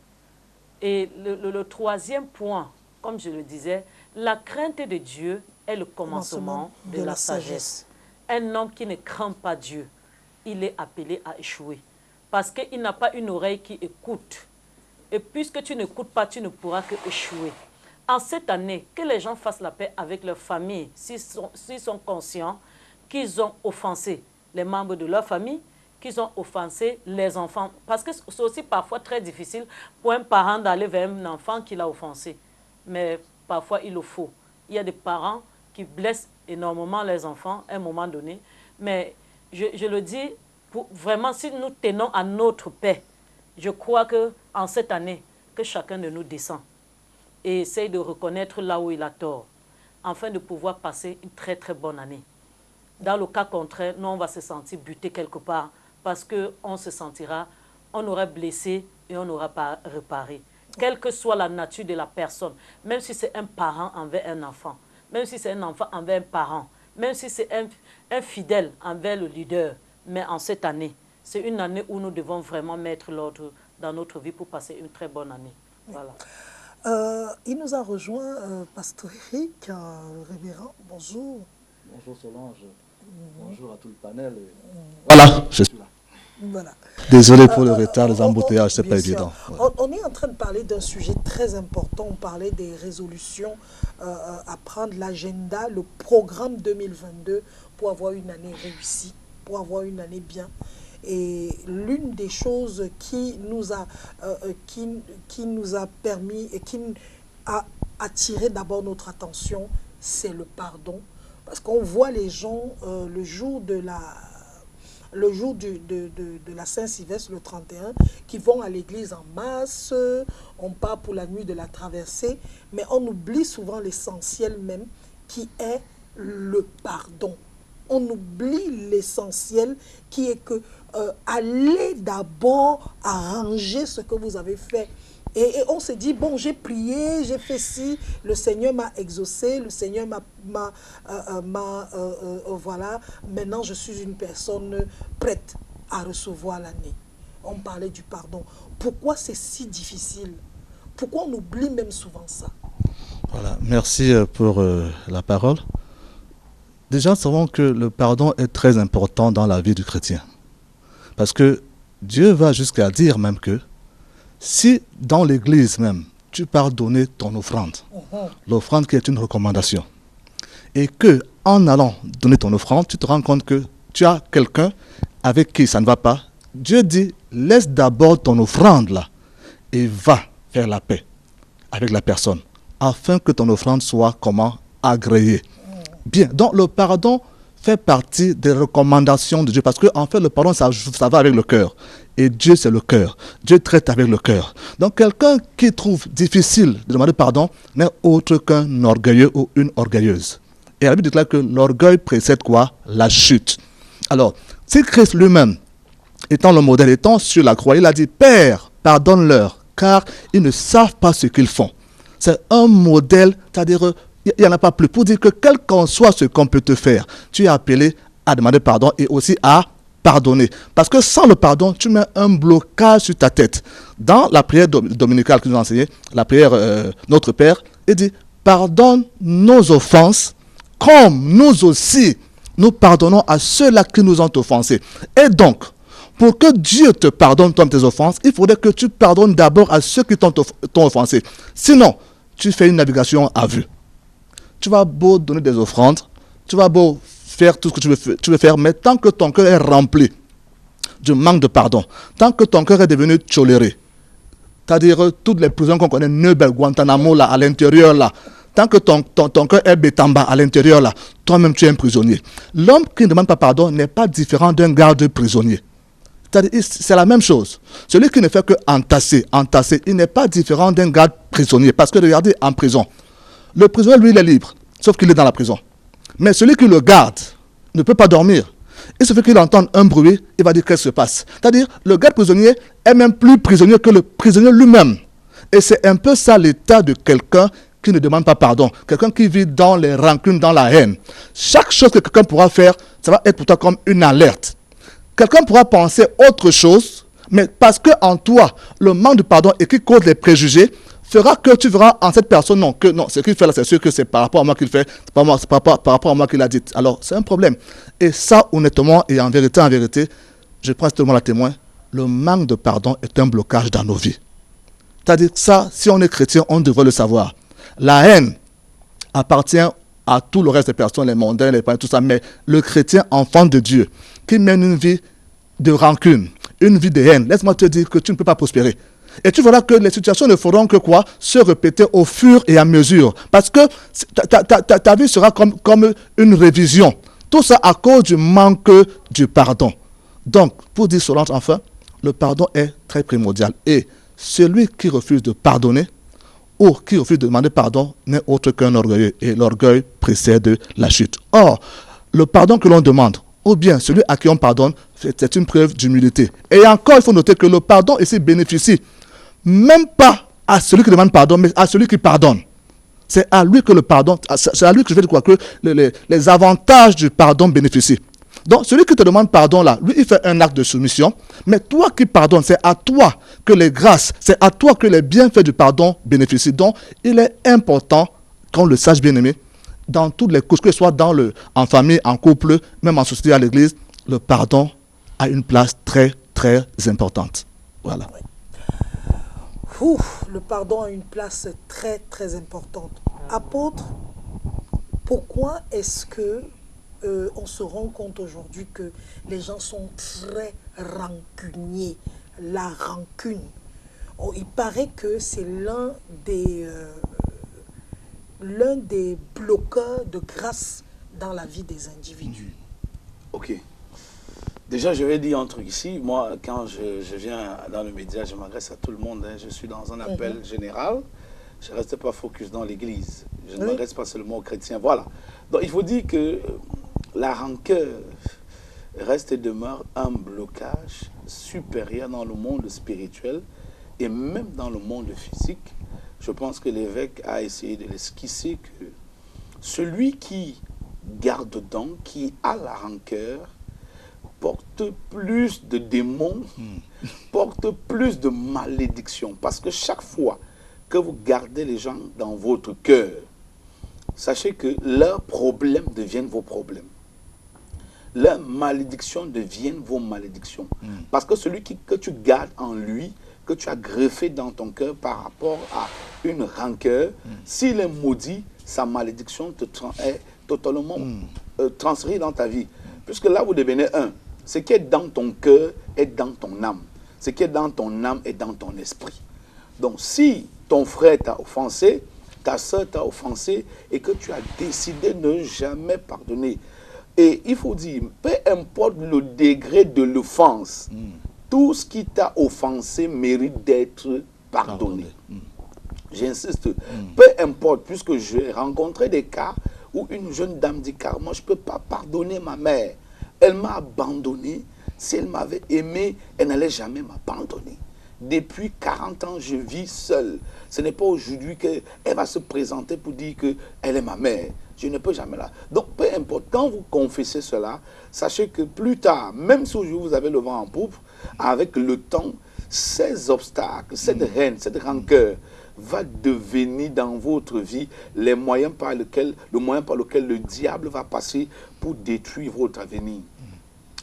Et le troisième point, comme je le disais, la crainte de Dieu est le commencement de la sagesse. Un homme qui ne craint pas Dieu, il est appelé à échouer. Parce qu'il n'a pas une oreille qui écoute. Et puisque tu n'écoutes pas, tu ne pourras que échouer. En cette année, que les gens fassent la paix avec leur famille, s'ils sont conscients qu'ils ont offensé les membres de leur famille, qu'ils ont offensé les enfants. Parce que c'est aussi parfois très difficile pour un parent d'aller vers un enfant qu'il a offensé. Mais parfois, il le faut. Il y a des parents qui blessent énormément les enfants à un moment donné. Mais je le dis, vraiment, si nous tenons à notre paix, je crois qu'en cette année, que chacun de nous descend et essaye de reconnaître là où il a tort, afin de pouvoir passer une très très bonne année. Dans le cas contraire, nous, on va se sentir buté quelque part parce qu'on se sentira, on aura blessé et on n'aura pas réparé. Quelle que soit la nature de la personne, même si c'est un parent envers un enfant, même si c'est un enfant envers un parent, même si c'est un fidèle envers le leader, mais en cette année, c'est une année où nous devons vraiment mettre l'ordre dans notre vie pour passer une très bonne année. Voilà. Il nous a rejoint, Pasteur Eric, révérend. Bonjour. Bonjour Solange. Bonjour à tout le panel. Voilà, je suis là. Voilà. Désolé pour le retard, les embouteillages, c'est pas évident. Ouais. On est en train de parler d'un sujet très important. On parlait des résolutions à prendre, l'agenda, le programme 2022 pour avoir une année réussie, pour avoir une année bien. Et l'une des choses qui nous a permis et qui a attiré d'abord notre attention, c'est le pardon. Parce qu'on voit les gens le jour de la Saint-Sylvestre, le 31, qui vont à l'église en masse, on part pour la nuit de la traversée, mais on oublie souvent l'essentiel même, qui est le pardon. On oublie l'essentiel qui est que allez d'abord arranger ce que vous avez fait. Et on se dit, bon, j'ai prié, j'ai fait ci, le Seigneur m'a exaucé, le Seigneur voilà, maintenant je suis une personne prête à recevoir l'année. On parlait du pardon. Pourquoi c'est si difficile? Pourquoi on oublie même souvent ça? Voilà, merci pour la parole. Déjà, nous savons que le pardon est très important dans la vie du chrétien. Parce que Dieu va jusqu'à dire même que si dans l'église même, tu pars donner ton offrande, l'offrande qui est une recommandation, et que en allant donner ton offrande, tu te rends compte que tu as quelqu'un avec qui ça ne va pas, Dieu dit, laisse d'abord ton offrande là, et va faire la paix avec la personne, afin que ton offrande soit comment agréée. Bien, donc le pardon fait partie des recommandations de Dieu, parce qu'en fait le pardon ça va avec le cœur, et Dieu c'est le cœur, Dieu traite avec le cœur. Donc quelqu'un qui trouve difficile de demander pardon n'est autre qu'un orgueilleux ou une orgueilleuse. Et la Bible déclare que l'orgueil précède quoi? La chute. Alors, si Christ lui-même, étant le modèle, étant sur la croix, il a dit, Père, pardonne-leur, car ils ne savent pas ce qu'ils font. C'est un modèle, c'est-à-dire, il n'y en a pas plus, pour dire que quel qu'en soit ce qu'on peut te faire, tu es appelé à demander pardon et aussi à pardonner. Parce que sans le pardon, tu mets un blocage sur ta tête. Dans la prière dominicale que nous a enseignée, la prière Notre Père, il dit, pardonne nos offenses, comme nous aussi, nous pardonnons à ceux-là qui nous ont offensés. Et donc, pour que Dieu te pardonne tes offenses, il faudrait que tu pardonnes d'abord à ceux qui t'ont offensé. Sinon, tu fais une navigation à vue. Tu vas beau donner des offrandes, tu vas beau faire tout ce que tu veux faire, mais tant que ton cœur est rempli du manque de pardon, tant que ton cœur est devenu toléré, c'est-à-dire toutes les prisons qu'on connaît, Neubel, Guantanamo, là, à l'intérieur, là, tant que ton cœur est bétamba à l'intérieur, là, toi-même tu es un prisonnier. L'homme qui ne demande pas pardon n'est pas différent d'un garde prisonnier. C'est la même chose. Celui qui ne fait que entasser, il n'est pas différent d'un garde prisonnier. Parce que regardez, en prison, le prisonnier, lui, il est libre, sauf qu'il est dans la prison. Mais celui qui le garde ne peut pas dormir. Il suffit qu'il entende un bruit, il va dire qu'est-ce qui se passe. C'est-à-dire, le garde prisonnier est même plus prisonnier que le prisonnier lui-même. Et c'est un peu ça l'état de quelqu'un qui ne demande pas pardon. Quelqu'un qui vit dans les rancunes, dans la haine. Chaque chose que quelqu'un pourra faire, ça va être pour toi comme une alerte. Quelqu'un pourra penser autre chose, mais parce qu'en toi, le manque de pardon et qui cause les préjugés, fera que tu verras en cette personne, non, ce qu'il fait là, c'est sûr que c'est par rapport à moi qu'il fait, c'est par rapport à moi qu'il a dit. Alors, c'est un problème. Et ça, honnêtement, et en vérité, je prends tout le monde à témoin, le manque de pardon est un blocage dans nos vies. C'est-à-dire que ça, si on est chrétien, on devrait le savoir. La haine appartient à tout le reste des personnes, les mondains, les païens, tout ça, mais le chrétien, enfant de Dieu, qui mène une vie de rancune, une vie de haine, laisse-moi te dire que tu ne peux pas prospérer. Et tu verras que les situations ne feront que quoi? Se répéter au fur et à mesure. Parce que ta vie sera comme une révision. Tout ça à cause du manque du pardon. Donc, pour dire Solange, enfin, le pardon est très primordial. Et celui qui refuse de pardonner ou qui refuse de demander pardon n'est autre qu'un orgueilleux. Et l'orgueil précède la chute. Or, le pardon que l'on demande, ou bien celui à qui on pardonne, c'est une preuve d'humilité. Et encore, il faut noter que le pardon ici bénéficie même pas à celui qui demande pardon, mais à celui qui pardonne. C'est à lui que le pardon, c'est à lui que je vais dire quoi, que les avantages du pardon bénéficient. Donc, celui qui te demande pardon là, lui, il fait un acte de soumission, mais toi qui pardonnes, c'est à toi que les grâces, c'est à toi que les bienfaits du pardon bénéficient. Donc, il est important qu'on le sache, bien aimé, dans toutes les couches, que ce soit en famille, en couple, même en société, à l'église, le pardon a une place très, très importante. Voilà. Le pardon a une place très, très importante. Apôtre, pourquoi est-ce que on se rend compte aujourd'hui que les gens sont très rancuniers? La rancune. Il paraît que c'est l'un des bloqueurs de grâce dans la vie des individus. Ok. Déjà, je vais dire un truc ici. Moi, quand je viens dans le média, je m'adresse à tout le monde. Hein. Je suis dans un appel général. Je ne reste pas focus dans l'église. Je ne m'adresse pas seulement aux chrétiens. Voilà. Donc, il faut dire que la rancœur reste et demeure un blocage supérieur dans le monde spirituel et même dans le monde physique. Je pense que l'évêque a essayé de l'esquisser que celui qui garde donc, qui a la rancœur, porte plus de démons, porte plus de malédictions. Parce que chaque fois que vous gardez les gens dans votre cœur, sachez que leurs problèmes deviennent vos problèmes. Leurs malédictions deviennent vos malédictions. Parce que celui que tu gardes en lui, que tu as greffé dans ton cœur par rapport à une rancœur, s'il est maudit, sa malédiction est totalement transférée dans ta vie. Puisque là, vous devenez un. Ce qui est dans ton cœur est dans ton âme. Ce qui est dans ton âme est dans ton esprit. Donc, si ton frère t'a offensé, ta soeur t'a offensé et que tu as décidé de ne jamais pardonner, et il faut dire, peu importe le degré de l'offense, tout ce qui t'a offensé mérite d'être pardonné. J'insiste, peu importe, puisque j'ai rencontré des cas où une jeune dame dit, car moi je ne peux pas pardonner ma mère. Elle m'a abandonné. Si elle m'avait aimé, elle n'allait jamais m'abandonner. depuis 40 ans, je vis seule. Ce n'est pas aujourd'hui qu'elle va se présenter pour dire qu'elle est ma mère. Je ne peux jamais là. Donc, peu importe, quand vous confessez cela, sachez que plus tard, même si aujourd'hui vous avez le vent en poupe, avec le temps, ces obstacles, cette haine, cette rancœur va devenir dans votre vie le moyen par lequel le diable va passer pour détruire votre avenir.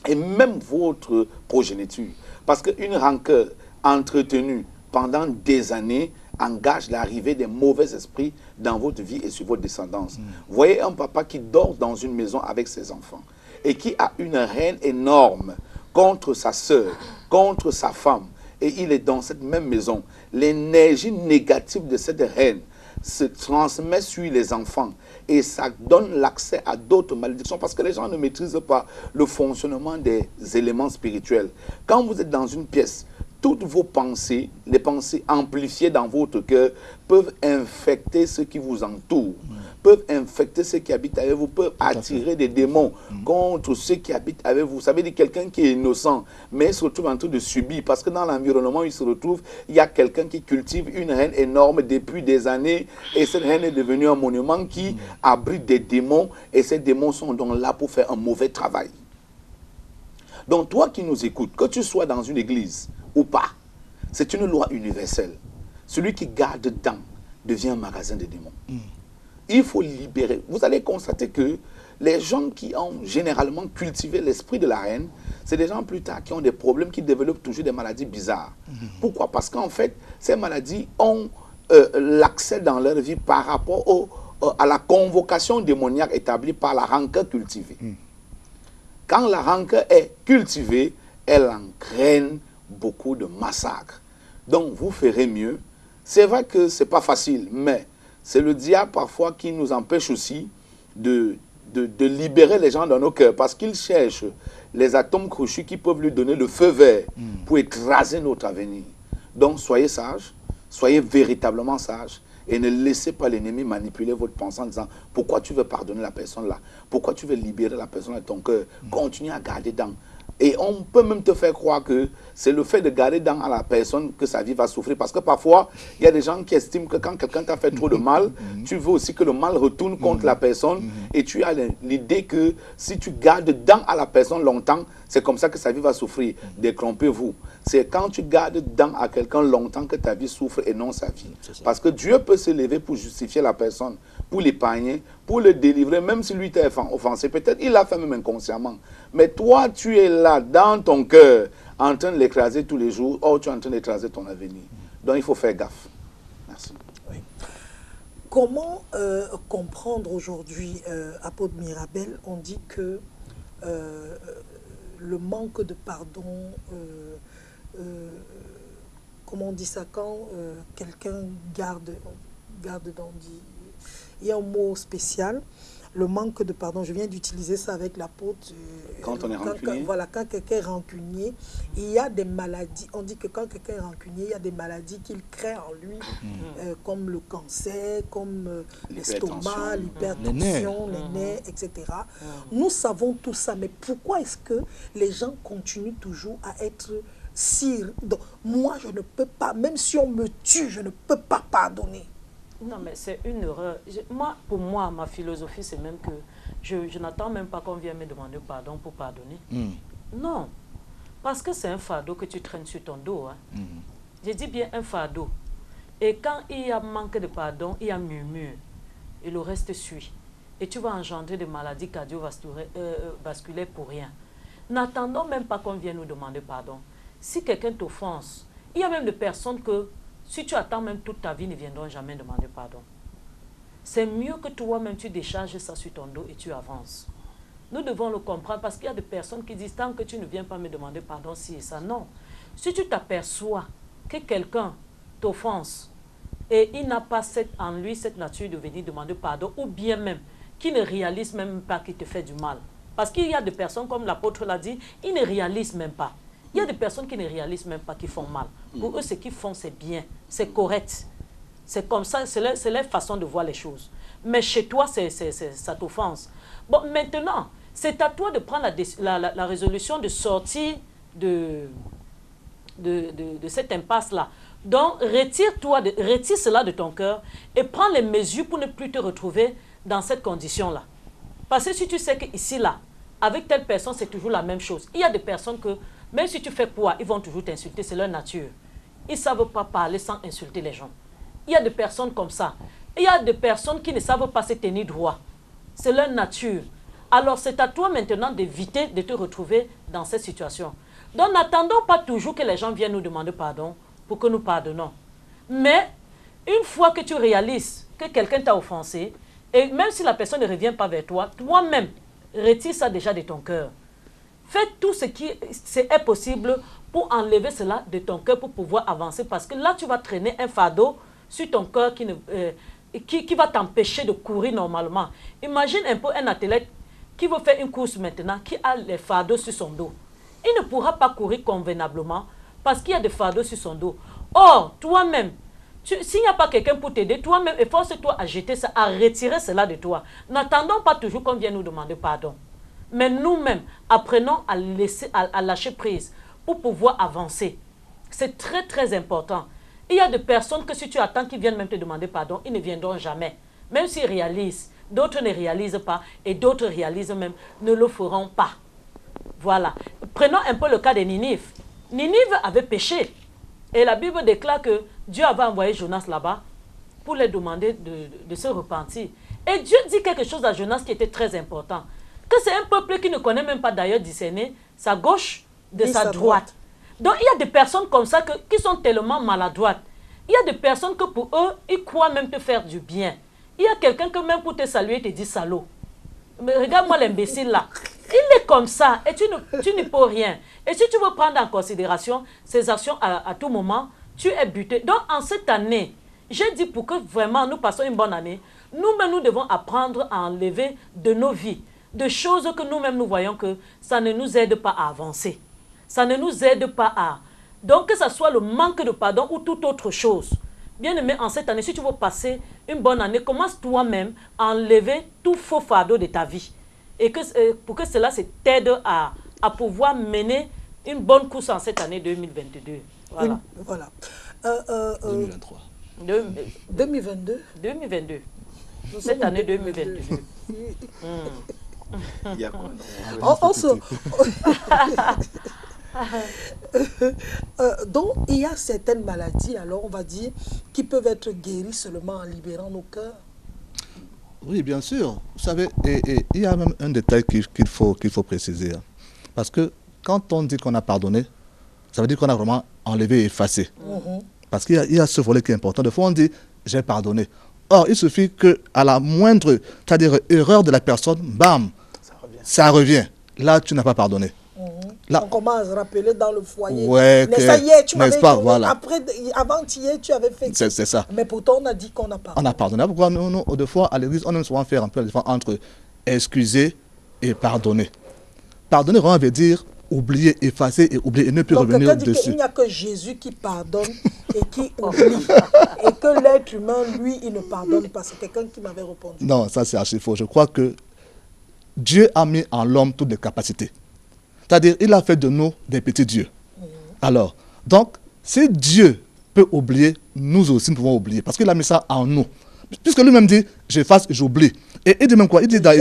Et même votre progéniture. Parce qu'une rancœur entretenue pendant des années engage l'arrivée des mauvais esprits dans votre vie et sur votre descendance. Voyez un papa qui dort dans une maison avec ses enfants et qui a une haine énorme contre sa sœur, contre sa femme, et il est dans cette même maison. L'énergie négative de cette haine se transmet sur les enfants et ça donne l'accès à d'autres malédictions parce que les gens ne maîtrisent pas le fonctionnement des éléments spirituels. Quand vous êtes dans une pièce, toutes vos pensées, les pensées amplifiées dans votre cœur, peuvent infecter ceux qui vous entourent, peuvent infecter ceux qui habitent avec vous, peuvent attirer des démons contre ceux qui habitent avec vous. Ça veut dire quelqu'un qui est innocent, mais il se retrouve en train de subir, parce que dans l'environnement où il se retrouve, il y a quelqu'un qui cultive une haine énorme depuis des années, et cette haine est devenue un monument qui abrite des démons, et ces démons sont donc là pour faire un mauvais travail. Donc toi qui nous écoutes, que tu sois dans une église ou pas, c'est une loi universelle. Celui qui garde dedans devient un magasin de démons. Il faut libérer. Vous allez constater que les gens qui ont généralement cultivé l'esprit de la haine, c'est des gens plus tard qui ont des problèmes, qui développent toujours des maladies bizarres. Pourquoi? Parce qu'en fait, ces maladies ont l'accès dans leur vie par rapport à la convocation démoniaque établie par la rancœur cultivée. Quand la rancœur est cultivée, elle entraîne beaucoup de massacres. Donc, vous ferez mieux. C'est vrai que ce n'est pas facile, mais c'est le diable parfois qui nous empêche aussi de libérer les gens dans nos cœurs parce qu'ils cherchent les atomes crochus qui peuvent lui donner le feu vert pour écraser notre avenir. Donc, soyez sages, soyez véritablement sages et ne laissez pas l'ennemi manipuler votre pensée en disant pourquoi tu veux pardonner la personne là, pourquoi tu veux libérer la personne de ton cœur. Continue à garder dans. Et on peut même te faire croire que c'est le fait de garder dans à la personne que sa vie va souffrir. Parce que parfois, il y a des gens qui estiment que quand quelqu'un t'a fait trop de mal, tu veux aussi que le mal retourne contre la personne. Et tu as l'idée que si tu gardes dans à la personne longtemps, c'est comme ça que sa vie va souffrir. Détrompez-vous. C'est quand tu gardes dans à quelqu'un longtemps que ta vie souffre et non sa vie. Parce que Dieu peut se lever pour justifier la personne, pour l'épargner, pour le délivrer, même si lui t'a offensé. Peut-être il l'a fait même inconsciemment. Mais toi, tu es là, dans ton cœur, en train de l'écraser tous les jours. Oh, tu es en train d'écraser ton avenir. Donc, il faut faire gaffe. Merci. Oui. Comment comprendre aujourd'hui, apôtre Mirabel, on dit que le manque de pardon, comment on dit ça, quand quelqu'un garde dans... Il y a un mot spécial, le manque de pardon, je viens d'utiliser ça avec l'apôtre. Quand on est rancunier. Voilà, quand quelqu'un est rancunier, il y a des maladies. On dit que quand quelqu'un est rancunier, il y a des maladies qu'il crée en lui, comme le cancer, comme l'estomac, l'hypertension, les nerfs, etc. Nous savons tout ça, mais pourquoi est-ce que les gens continuent toujours à être si... Donc, moi, je ne peux pas, même si on me tue, je ne peux pas pardonner. Non, mais c'est une erreur. Pour moi, ma philosophie, c'est même que je n'attends même pas qu'on vienne me demander pardon pour pardonner. Non. Parce que c'est un fardeau que tu traînes sur ton dos. Hein. Je dis bien un fardeau. Et quand il y a manque de pardon, il y a murmure. Et le reste suit. Et tu vas engendrer des maladies cardiovasculaires pour rien. N'attendons même pas qu'on vienne nous demander pardon. Si quelqu'un t'offense, il y a même des personnes que si tu attends même toute ta vie, ne viendront jamais demander pardon. C'est mieux que toi-même tu décharges ça sur ton dos et tu avances. Nous devons le comprendre parce qu'il y a des personnes qui disent tant que tu ne viens pas me demander pardon, si et ça, non. Si tu t'aperçois que quelqu'un t'offense et il n'a pas en lui cette nature de venir demander pardon ou bien même qu'il ne réalise même pas qu'il te fait du mal. Parce qu'il y a des personnes, comme l'apôtre l'a dit, ils ne réalisent même pas. Il y a des personnes qui ne réalisent même pas qu'ils font mal. Pour eux, ce qu'ils font, c'est bien, c'est correct. C'est comme ça, c'est leur façon de voir les choses. Mais chez toi, ça t'offense. Bon, maintenant, c'est à toi de prendre la résolution de sortir de de cette impasse-là. Donc, retire cela de ton cœur et prends les mesures pour ne plus te retrouver dans cette condition-là. Parce que si tu sais qu'ici, là, avec telle personne, c'est toujours la même chose. Il y a des personnes que, même si tu fais quoi, ils vont toujours t'insulter, c'est leur nature. Ils ne savent pas parler sans insulter les gens. Il y a des personnes comme ça. Il y a des personnes qui ne savent pas se tenir droit. C'est leur nature. Alors, c'est à toi maintenant d'éviter de te retrouver dans cette situation. Donc, n'attendons pas toujours que les gens viennent nous demander pardon pour que nous pardonnons. Mais, une fois que tu réalises que quelqu'un t'a offensé, et même si la personne ne revient pas vers toi, toi-même, retire ça déjà de ton cœur. Fais tout ce qui est possible pour enlever cela de ton cœur pour pouvoir avancer. Parce que là, tu vas traîner un fardeau sur ton cœur qui va t'empêcher de courir normalement. Imagine un peu un athlète qui veut faire une course maintenant, qui a les fardeaux sur son dos. Il ne pourra pas courir convenablement parce qu'il y a des fardeaux sur son dos. Or, toi-même, s'il n'y a pas quelqu'un pour t'aider, toi-même, efforce-toi à jeter ça, à retirer cela de toi. N'attendons pas toujours qu'on vienne nous demander pardon. Mais nous-mêmes, apprenons à lâcher prise pour pouvoir avancer. C'est très, très important. Il y a des personnes que si tu attends qu'ils viennent même te demander pardon, ils ne viendront jamais. Même s'ils réalisent, d'autres ne réalisent pas et d'autres réalisent même, ne le feront pas. Voilà. Prenons un peu le cas de Ninive. Ninive avait péché. Et la Bible déclare que Dieu avait envoyé Jonas là-bas pour lui demander de se repentir. Et Dieu dit quelque chose à Jonas qui était très important. Que c'est un peuple qui ne connaît même pas d'ailleurs discerner sa gauche de sa droite. Donc il y a des personnes comme ça qui sont tellement maladroites. Il y a des personnes que pour eux, ils croient même te faire du bien. Il y a quelqu'un que même pour te saluer, te dit salaud. Mais regarde-moi l'imbécile là. Il est comme ça et tu n'y peux rien. Et si tu veux prendre en considération ses actions à tout moment, tu es buté. Donc en cette année, j'ai dit pour que vraiment nous passons une bonne année, nous-mêmes nous devons apprendre à enlever de nos vies de choses que nous-mêmes nous voyons que ça ne nous aide pas à avancer. Ça ne nous aide pas à... Donc que ce soit le manque de pardon ou toute autre chose. Bien aimé, en cette année, si tu veux passer une bonne année, commence toi-même à enlever tout faux fardeau de ta vie. Et pour que cela t'aide à pouvoir mener une bonne course en cette année 2022. Voilà. Voilà. 2023. 2022. 2022. Cette année 2022. Il y a quoi? Donc, il y a certaines maladies, alors on va dire, qui peuvent être guéries seulement en libérant nos cœurs. Oui, bien sûr. Vous savez, et il y a même un détail qu'il faut préciser. Parce que quand on dit qu'on a pardonné, ça veut dire qu'on a vraiment enlevé et effacé. Parce qu'il y a ce volet qui est important. Des fois, on dit « j'ai pardonné ». Or, il suffit qu'à la moindre, c'est-à-dire erreur de la personne, bam, ça revient. Là, tu n'as pas pardonné. Là, on commence à se rappeler dans le foyer. Ouais, mais ça y est, tu m'avais pas, voilà. Avant-hier, tu avais fait. C'est ça. Mais pourtant, on a dit qu'on a pardonné. On a pardonné. Pourquoi nous, des fois, à l'église, on aime souvent faire un peu la différence entre excuser et pardonner. Pardonner, vraiment veut dire oublier, effacer et oublier et ne plus revenir dessus. Il n'y a que Jésus qui pardonne et qui oublie. Et que l'être humain, lui, il ne pardonne pas. C'est quelqu'un qui m'avait répondu. Non, ça c'est archi faux. Je crois que Dieu a mis en l'homme toutes les capacités. C'est-à-dire, il a fait de nous des petits dieux. Alors, donc, si Dieu peut oublier, nous aussi nous pouvons oublier. Parce qu'il a mis ça en nous. Puisque lui-même dit, j'efface, j'oublie. Et il dit même quoi? Il dit dans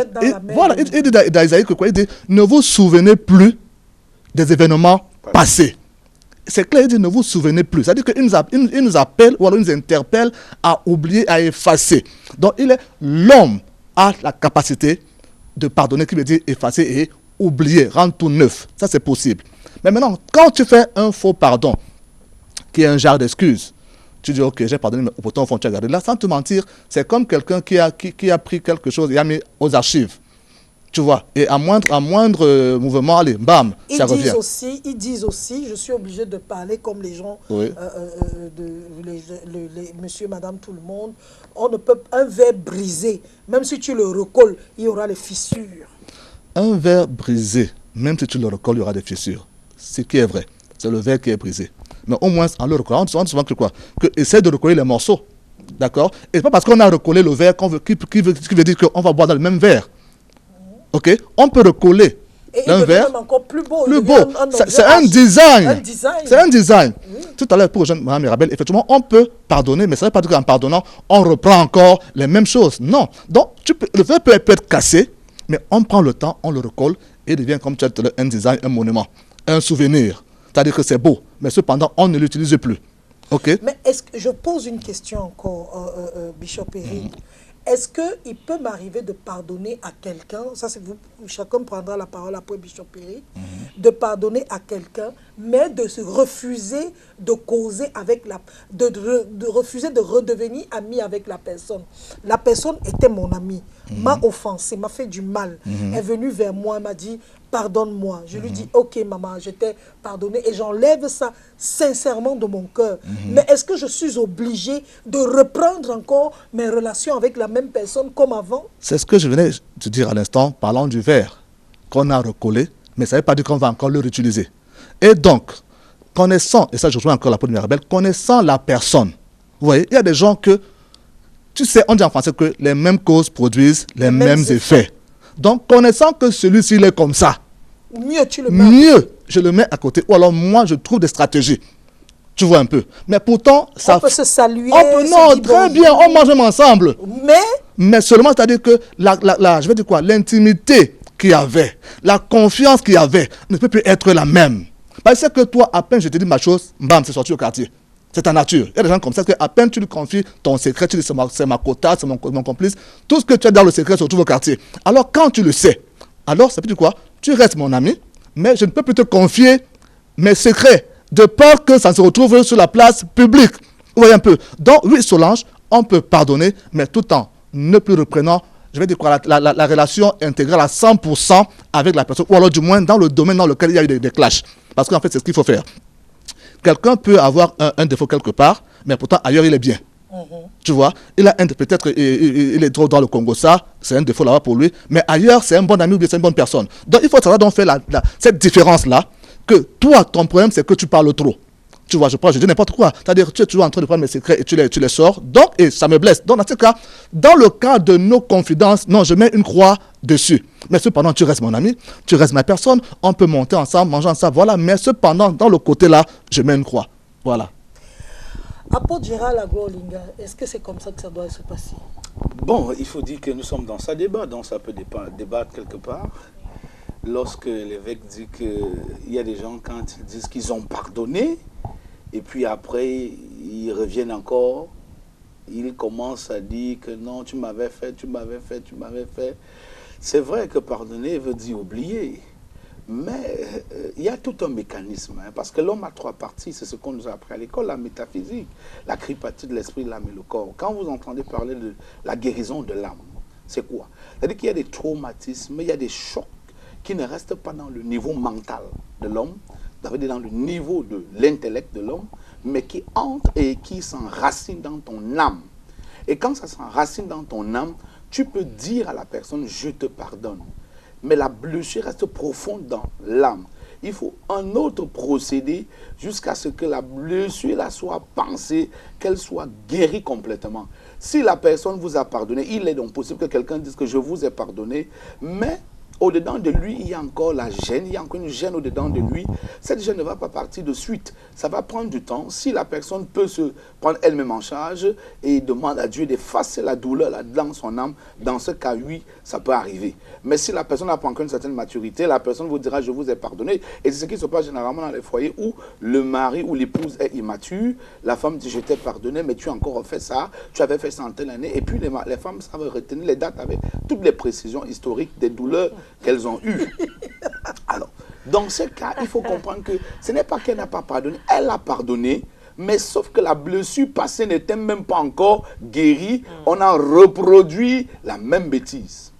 Isaïe que quoi? Il dit, ne vous souvenez plus des événements passés. C'est clair, il dit, ne vous souvenez plus. C'est-à-dire qu'il nous appelle, ou alors il nous interpelle à oublier, à effacer. Donc, l'homme a la capacité de pardonner, qui veut dire effacer et oublier, rendre tout neuf. Ça, c'est possible. Mais maintenant, quand tu fais un faux pardon, qui est un genre d'excuse, tu dis, ok, j'ai pardonné, mais pourtant, au fond, tu as gardé. Là, sans te mentir, c'est comme quelqu'un qui a pris quelque chose et a mis aux archives. Tu vois, et à moindre mouvement, allez, bam, ça revient. Ils disent aussi, je suis obligé de parler comme les gens, oui. Monsieur, madame, tout le monde. On ne peut, un verre brisé, même si tu le recolles, il y aura des fissures. Un verre brisé, même si tu le recolles, il y aura des fissures. Ce qui est vrai, c'est le verre qui est brisé. Mais au moins, en le recollant, on dit souvent que quoi? Que essaie de recoller les morceaux. D'accord? Et pas parce qu'on a recollé le verre qui veut dire qu'on va boire dans le même verre. Ok? On peut recoller. Et d'un il devient verre. même encore plus beau. Plus beau. C'est un design. Un design. C'est un design. Oui. Tout à l'heure, pour Jeanne Mme Mirabel, effectivement, on peut pardonner, mais ça ne veut pas dire qu'en pardonnant, on reprend encore les mêmes choses. Non. Donc, le verre peut être cassé, mais on prend le temps, on le recolle, et il devient, comme tu as dit, un design, un monument, un souvenir. C'est-à-dire que c'est beau, mais cependant, on ne l'utilise plus. OK? Mais est-ce que je pose une question encore, Bishop Eric. Est-ce qu'il peut m'arriver de pardonner à quelqu'un, ça c'est vous, chacun prendra la parole après Bishop Eric, de pardonner à quelqu'un, mais de se refuser de causer avec de refuser de redevenir ami avec la personne. La personne était mon ami, m'a offensé, m'a fait du mal, est venue vers moi, m'a dit pardonne-moi. Je lui dis ok maman, je t'ai pardonné et j'enlève ça sincèrement de mon cœur. Mais est-ce que je suis obligé de reprendre encore mes relations avec la même personne comme avant? C'est ce que je venais de dire à l'instant, parlant du verre qu'on a recollé, mais ça ne veut pas dire qu'on va encore le réutiliser. Et donc, connaissant, et ça je rejoins encore la peau de Mirabel, connaissant la personne, vous voyez, il y a des gens que, tu sais, on dit en français que les mêmes causes produisent les mêmes effets. Donc, connaissant que celui-ci il est comme ça, mieux tu le mets. Mieux, je le mets à côté. Ou alors moi, je trouve des stratégies. Tu vois un peu. Mais pourtant, ça... On peut se saluer. Non, très bien, on mange même ensemble. Mais Mais seulement, c'est-à-dire que, je vais dire quoi, l'intimité qu'il y avait, la confiance qu'il y avait, ne peut plus être la même. Parce que toi, à peine je te dis ma chose, bam, c'est sorti au quartier. C'est ta nature. Il y a des gens comme ça, à peine tu lui confies ton secret, tu dis c'est ma quota, c'est mon complice, tout ce que tu as dans le secret se retrouve au quartier. Alors quand tu le sais, alors ça veut dire quoi? Tu restes mon ami, mais je ne peux plus te confier mes secrets, de peur que ça se retrouve sur la place publique. Vous voyez un peu. Donc oui, Solange, on peut pardonner, mais tout en ne plus reprenant, je vais dire quoi, la relation intégrale à 100% avec la personne, ou alors du moins dans le domaine dans lequel il y a eu des clashs. Parce qu'en fait, c'est ce qu'il faut faire. Quelqu'un peut avoir un défaut quelque part, mais pourtant ailleurs il est bien. Tu vois, il a peut-être il est trop dans le Congo, ça, c'est un défaut là-bas pour lui, mais ailleurs c'est un bon ami ou bien c'est une bonne personne. Donc il faut savoir donc faire cette différence-là, que toi, ton problème c'est que tu parles trop. Tu vois, je dis n'importe quoi. C'est-à-dire tu es toujours en train de prendre mes secrets et tu les sors, donc, et ça me blesse. Donc dans ce cas, dans le cas de nos confidences, non, je mets une croix dessus. Mais cependant, tu restes mon ami, tu restes ma personne, on peut monter ensemble, manger ensemble, voilà. Mais cependant, dans le côté là, je mets une croix. Voilà. Apôtre Gérald Agbo-Olinga, est-ce que c'est comme ça que ça doit se passer? Bon, il faut dire que nous sommes dans un débat, donc ça peut débattre quelque part. Lorsque l'évêque dit qu'il y a des gens, quand ils disent qu'ils ont pardonné, et puis après, ils reviennent encore, ils commencent à dire que non, tu m'avais fait. C'est vrai que pardonner veut dire oublier. Mais il y a tout un mécanisme, hein, parce que l'homme a trois parties, c'est ce qu'on nous a appris à l'école, la métaphysique, la tripartie de l'esprit, l'âme et le corps. Quand vous entendez parler de la guérison de l'âme, c'est quoi? C'est-à-dire qu'il y a des traumatismes, il y a des chocs qui ne restent pas dans le niveau mental de l'homme, ça veut dire dans le niveau de l'intellect de l'homme, mais qui entrent et qui s'enracinent dans ton âme. Et quand ça s'enracine dans ton âme, tu peux dire à la personne, je te pardonne. Mais la blessure reste profonde dans l'âme. Il faut un autre procédé jusqu'à ce que la blessure là soit pensée, qu'elle soit guérie complètement. Si la personne vous a pardonné, il est donc possible que quelqu'un dise que je vous ai pardonné, mais au-dedans de lui, il y a encore la gêne, il y a encore une gêne au-dedans de lui. Cette gêne ne va pas partir de suite. Ça va prendre du temps. Si la personne peut se prendre elle-même en charge et demande à Dieu d'effacer la douleur là dans son âme, dans ce cas, oui, ça peut arriver. Mais si la personne n'a pas encore une certaine maturité, la personne vous dira, je vous ai pardonné. Et c'est ce qui se passe généralement dans les foyers où le mari ou l'épouse est immature. La femme dit, je t'ai pardonné, mais tu as encore fait ça. Tu avais fait ça en telle année. Et puis les femmes savent retenir les dates avec toutes les précisions historiques des douleurs qu'elles ont eues. Alors, dans ce cas, il faut comprendre que ce n'est pas qu'elle n'a pas pardonné, elle a pardonné, mais sauf que la blessure passée n'était même pas encore guérie, on a reproduit la même bêtise.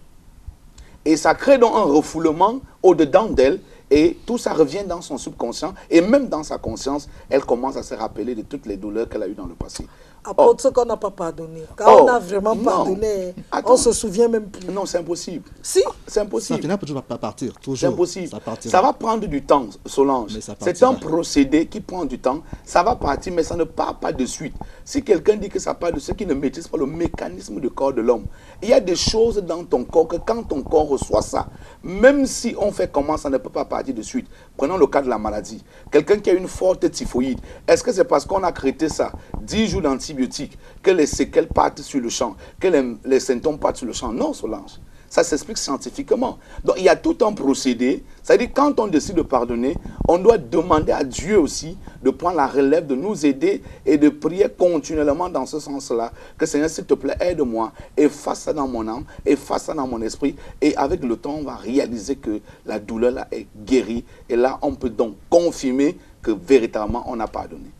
Et ça crée donc un refoulement au-dedans d'elle, et tout ça revient dans son subconscient, et même dans sa conscience, elle commence à se rappeler de toutes les douleurs qu'elle a eues dans le passé. Apôtre, ce qu'on n'a pas pardonné. Quand on a vraiment non. pardonné, Attends. on ne se souvient même plus. Non, c'est impossible. Si. C'est Ça impossible. finira toujours par partir. Toujours. C'est impossible. Ça partira. Ça va prendre du temps, Solange. Mais ça C'est partira. un procédé qui prend du temps. Ça va partir, mais ça ne part pas de suite. Si quelqu'un dit que ça part de ceux qui ne maîtrisent pas le mécanisme du corps de l'homme, il y a des choses dans ton corps que quand ton corps reçoit ça, même si on fait comment, ça ne peut pas partir de suite. Prenons le cas de la maladie. Quelqu'un qui a une forte typhoïde, est-ce que c'est parce qu'on a traité ça 10 jours d'antibiotiques que les séquelles partent sur le champ, que les symptômes partent sur le champ? Non, Solange. Ça s'explique scientifiquement. Donc, il y a tout un procédé. C'est-à-dire, quand on décide de pardonner, on doit demander à Dieu aussi de prendre la relève, de nous aider et de prier continuellement dans ce sens-là. Que Seigneur, s'il te plaît, aide-moi, efface ça dans mon âme, efface ça dans mon esprit. Et avec le temps, on va réaliser que la douleur là est guérie. Et là, on peut donc confirmer que véritablement, on a pardonné.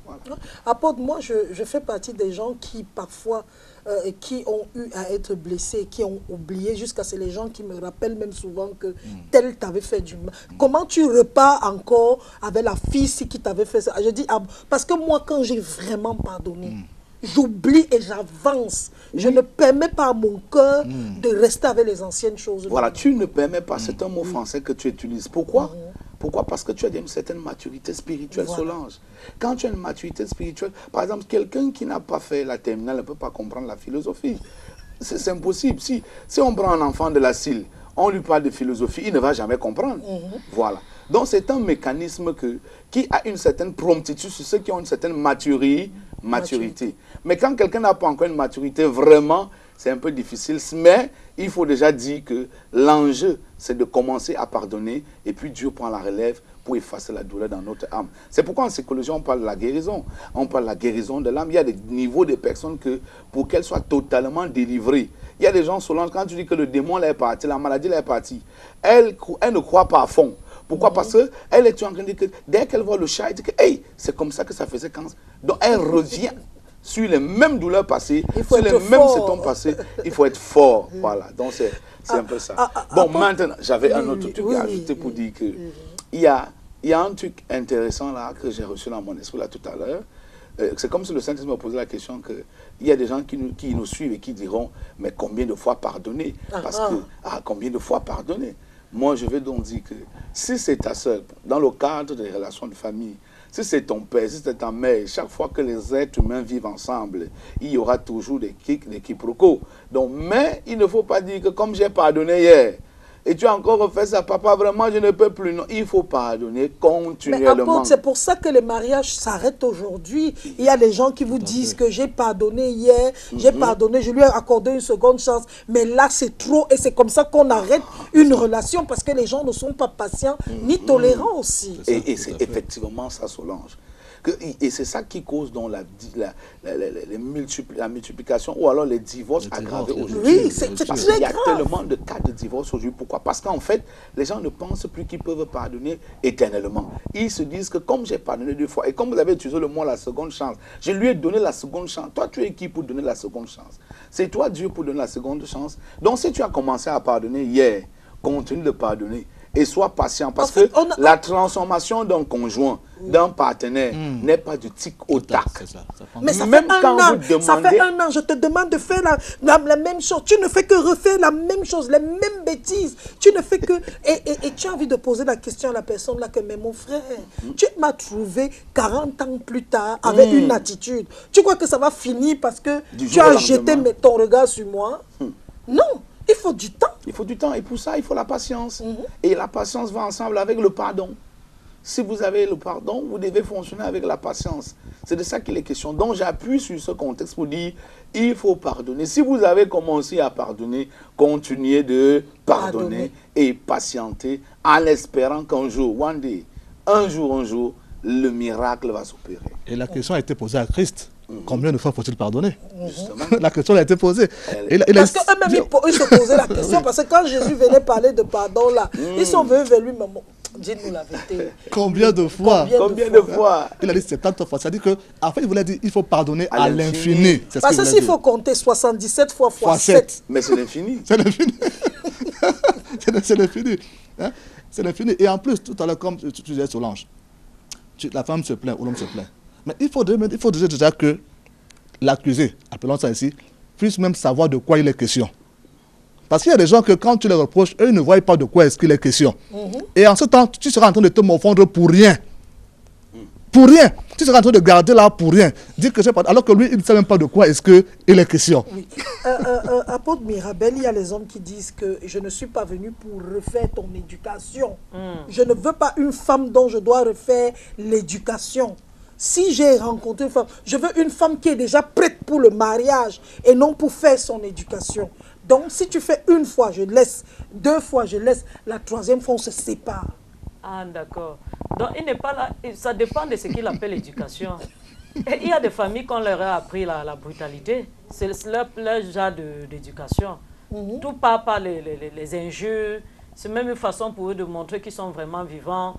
Voilà. Apôtre, moi, je fais partie des gens qui, parfois, qui ont eu à être blessés, qui ont oublié, jusqu'à c'est les gens qui me rappellent même souvent que tel t'avait fait du mal. Comment tu repars encore avec la fille si qui t'avait fait ça? Je dis, ah, parce que moi, quand j'ai vraiment pardonné, j'oublie et j'avance. Je ne permets pas à mon cœur de rester avec les anciennes choses. Voilà, tu ne permets pas, c'est un mot français que tu utilises. Pourquoi? Pourquoi? Parce que tu as une certaine maturité spirituelle, Voilà. Solange. Quand tu as une maturité spirituelle, par exemple, quelqu'un qui n'a pas fait la terminale ne peut pas comprendre la philosophie. C'est impossible. Si on prend un enfant de la CIL, on lui parle de philosophie, il ne va jamais comprendre. Voilà. Donc c'est un mécanisme qui a une certaine promptitude sur ceux qui ont une certaine maturité. Mais quand quelqu'un n'a pas encore une maturité, vraiment, c'est un peu difficile. Mais il faut déjà dire que l'enjeu, c'est de commencer à pardonner et puis Dieu prend la relève pour effacer la douleur dans notre âme. C'est pourquoi en psychologie, on parle de la guérison. On parle de la guérison de l'âme. Il y a des niveaux de personnes que, pour qu'elles soient totalement délivrées. Il y a des gens, Solange, quand tu dis que le démon là est parti, la maladie là est partie, elle ne croit pas à fond. Pourquoi? Parce qu'elle est en train de dire que dès qu'elle voit le chat, elle dit que hey, c'est comme ça que ça faisait quand. Donc elle revient sur les mêmes douleurs passées, sur les mêmes symptômes passés. Il faut être fort. Voilà. Donc c'est un peu ça. Bon, maintenant, j'avais un autre truc à ajouter pour dire que il y a un truc intéressant là que j'ai reçu dans mon esprit là tout à l'heure. C'est comme si le Saint-Esprit me posait la question qu'il y a des gens qui nous suivent et qui diront mais combien de fois pardonner? Parce que combien de fois pardonner? Moi, je vais donc dire que si c'est ta soeur, dans le cadre des relations de famille, si c'est ton père, si c'est ta mère, chaque fois que les êtres humains vivent ensemble, il y aura toujours des quiproquos. Donc, mais il ne faut pas dire que comme j'ai pardonné hier, et tu as encore refait ça, papa, vraiment, je ne peux plus. Non, il faut pardonner continuellement. Mais apôtre, c'est pour ça que les mariages s'arrêtent aujourd'hui. Il y a des gens qui vous disent que j'ai pardonné hier, j'ai pardonné, je lui ai accordé une seconde chance, mais là, c'est trop. Et c'est comme ça qu'on arrête une relation, parce que les gens ne sont pas patients ni tolérants aussi. Et c'est effectivement ça, Solange. Et c'est ça qui cause donc la multiplication ou alors les divorces aggravés aujourd'hui. Oui, c'est très grave. Il y a tellement de cas de divorce aujourd'hui. Pourquoi? Parce qu'en fait, les gens ne pensent plus qu'ils peuvent pardonner éternellement. Ils se disent que comme j'ai pardonné 2 fois, et comme vous avez utilisé le mot la seconde chance, je lui ai donné la seconde chance. Toi, tu es qui pour donner la seconde chance? C'est toi, Dieu, pour donner la seconde chance. Donc, si tu as commencé à pardonner hier, continue de pardonner. Et sois patient, parce que la transformation d'un conjoint, d'un partenaire, n'est pas du tic au tac. Mais ça fait un an, je te demande de faire la même chose. Tu ne fais que refaire la même chose, les mêmes bêtises. Tu ne fais que... Et tu as envie de poser la question à la personne là que, mais mon frère, tu m'as trouvé 40 ans plus tard avec une attitude. Tu crois que ça va finir parce que tu as jeté ton regard sur moi? Non. Il faut du temps. Il faut du temps. Et pour ça, il faut la patience. Et la patience va ensemble avec le pardon. Si vous avez le pardon, vous devez fonctionner avec la patience. C'est de ça qu'il est question. Donc, j'appuie sur ce contexte pour dire, il faut pardonner. Si vous avez commencé à pardonner, continuez de pardonner et patienter en espérant qu'un jour, one day, un jour, le miracle va s'opérer. Et la question a été posée à Christ. Combien de fois faut-il pardonner? La question a été posée. Parce qu'eux-mêmes, ils se posaient la question. Parce que quand Jésus venait parler de pardon, là, ils sont venus vers lui, maman. Dis-nous la vérité. Combien de fois? Combien de fois? Il a dit 70 fois. C'est-à-dire qu'en fait, il voulait dire qu'il faut pardonner à l'infini. Parce que s'il faut compter 77 fois x 7. Mais c'est l'infini. C'est l'infini. C'est l'infini. Hein? C'est l'infini. Et en plus, tout à l'heure, comme tu disais, Solange, la femme se plaint ou l'homme se plaint. Mais il faut dire déjà que l'accusé, appelons ça ainsi, puisse même savoir de quoi il est question. Parce qu'il y a des gens que quand tu les reproches, eux ne voient pas de quoi est-ce qu'il est question. Et en ce temps, tu seras en train de te morfondre pour rien. Pour rien. Tu seras en train de garder là pour rien. Dire que alors que lui, il ne sait même pas de quoi est-ce qu'il est question. Oui. Apôtre Mirabel, il y a les hommes qui disent que je ne suis pas venu pour refaire ton éducation. Je ne veux pas une femme dont je dois refaire l'éducation. Si j'ai rencontré une femme, je veux une femme qui est déjà prête pour le mariage et non pour faire son éducation. Donc, si tu fais une fois, je laisse. 2 fois, je laisse. La 3e fois, on se sépare. Ah, d'accord. Donc, il n'est pas là. Ça dépend de ce qu'il appelle l'éducation. Il y a des familles qu'on leur a appris la brutalité. C'est leur genre d'éducation. Tout part par les injures. C'est même une façon pour eux de montrer qu'ils sont vraiment vivants.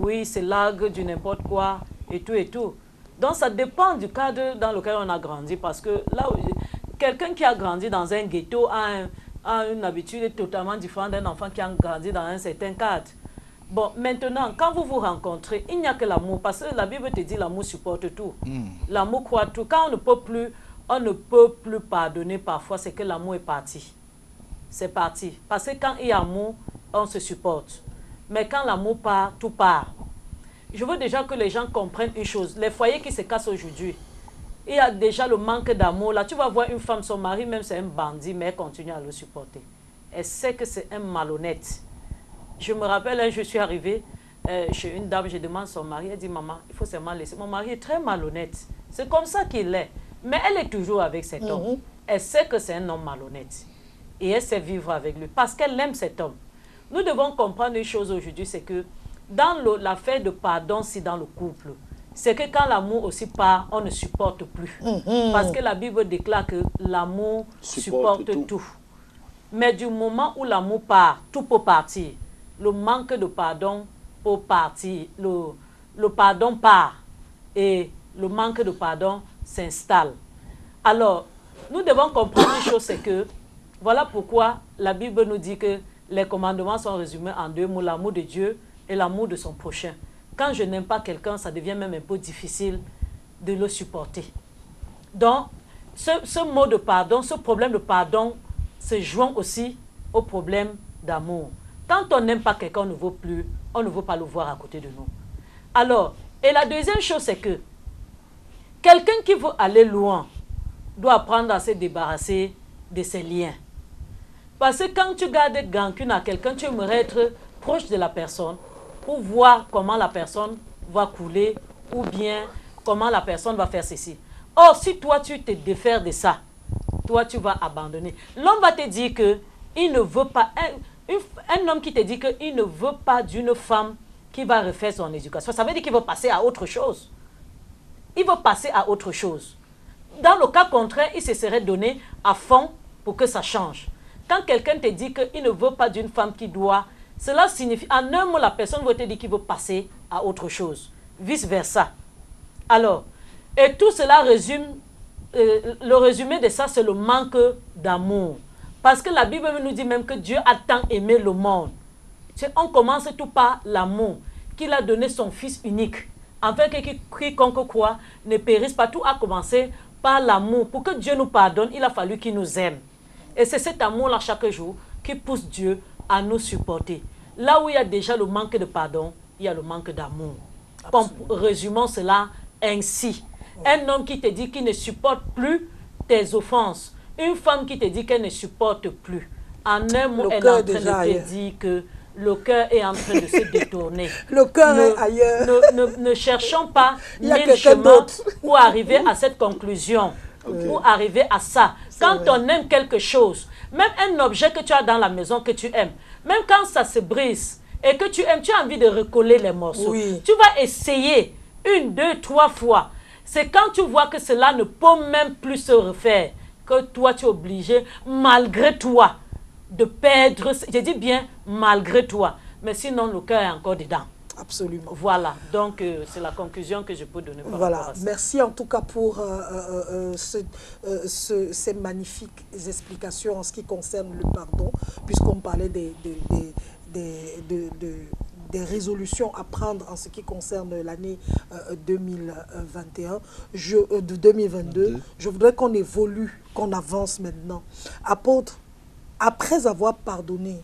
Oui, c'est l'argue du n'importe quoi et tout et tout. Donc, ça dépend du cadre dans lequel on a grandi. Parce que là, quelqu'un qui a grandi dans un ghetto a une habitude totalement différente d'un enfant qui a grandi dans un certain cadre. Bon, maintenant, quand vous vous rencontrez, il n'y a que l'amour. Parce que la Bible te dit l'amour supporte tout. L'amour croit tout. Quand on ne peut plus pardonner parfois, c'est que l'amour est parti. C'est parti. Parce que quand il y a amour, on se supporte. Mais quand l'amour part, tout part. Je veux déjà que les gens comprennent une chose. Les foyers qui se cassent aujourd'hui, il y a déjà le manque d'amour. Là, tu vas voir une femme, son mari, même c'est un bandit, mais elle continue à le supporter. Elle sait que c'est un malhonnête. Je me rappelle, je suis arrivée chez une dame, je demande son mari, elle dit, maman, il faut seulement laisser. Mon mari est très malhonnête. C'est comme ça qu'il est. Mais elle est toujours avec cet homme. Elle sait que c'est un homme malhonnête. Et elle sait vivre avec lui parce qu'elle aime cet homme. Nous devons comprendre une chose aujourd'hui, c'est que dans l'affaire de pardon, c'est dans le couple. C'est que quand l'amour aussi part, on ne supporte plus. Parce que la Bible déclare que l'amour supporte tout. Mais du moment où l'amour part, tout peut partir. Le manque de pardon peut partir. Le pardon part et le manque de pardon s'installe. Alors, nous devons comprendre une chose, c'est que voilà pourquoi la Bible nous dit que les commandements sont résumés en 2 mots, l'amour de Dieu et l'amour de son prochain. Quand je n'aime pas quelqu'un, ça devient même un peu difficile de le supporter. Donc, ce mot de pardon, ce problème de pardon se joint aussi au problème d'amour. Quand on n'aime pas quelqu'un, on ne veut plus, on ne veut pas le voir à côté de nous. Alors, et la deuxième chose, c'est que quelqu'un qui veut aller loin doit apprendre à se débarrasser de ses liens. Parce que quand tu gardes rancune à quelqu'un, tu aimerais être proche de la personne pour voir comment la personne va couler ou bien comment la personne va faire ceci. Or, si toi, tu te défères de ça, toi, tu vas abandonner. L'homme va te dire qu'il ne veut pas... Un homme qui te dit qu'il ne veut pas d'une femme qui va refaire son éducation, ça veut dire qu'il veut passer à autre chose. Il veut passer à autre chose. Dans le cas contraire, il se serait donné à fond pour que ça change. Quand quelqu'un te dit qu'il ne veut pas d'une femme qui doit, cela signifie, en un mot, la personne veut te dire qu'il veut passer à autre chose. Vice-versa. Alors, et tout cela résume, le résumé de ça, c'est le manque d'amour. Parce que la Bible nous dit même que Dieu a tant aimé le monde. On commence tout par l'amour, qu'il a donné son Fils unique, afin que quiconque croit ne périsse pas. Tout a commencé par l'amour. Pour que Dieu nous pardonne, il a fallu qu'il nous aime. Et c'est cet amour-là chaque jour qui pousse Dieu à nous supporter. Là où il y a déjà le manque de pardon, il y a le manque d'amour. Résumons cela ainsi. Un homme qui te dit qu'il ne supporte plus tes offenses. Une femme qui te dit qu'elle ne supporte plus. En un mot, elle est en train de te dire que le cœur est en train de se détourner. Le cœur est ailleurs. Ne cherchons pas mille chemins pour arriver à cette conclusion. Pour arriver à ça. Quand on aime quelque chose, même un objet que tu as dans la maison que tu aimes, même quand ça se brise et que tu aimes, tu as envie de recoller les morceaux. Oui. Tu vas essayer 1, 2, 3 fois. C'est quand tu vois que cela ne peut même plus se refaire que toi tu es obligé, malgré toi, de perdre. Je dis bien malgré toi. Mais sinon, le cœur est encore dedans. Absolument. Voilà, donc c'est la conclusion que je peux donner par rapport à ça. Merci en tout cas pour ces magnifiques explications en ce qui concerne le pardon, puisqu'on parlait des résolutions à prendre en ce qui concerne l'année 2021, 2022. Je voudrais qu'on évolue, qu'on avance maintenant. Apôtre, après avoir pardonné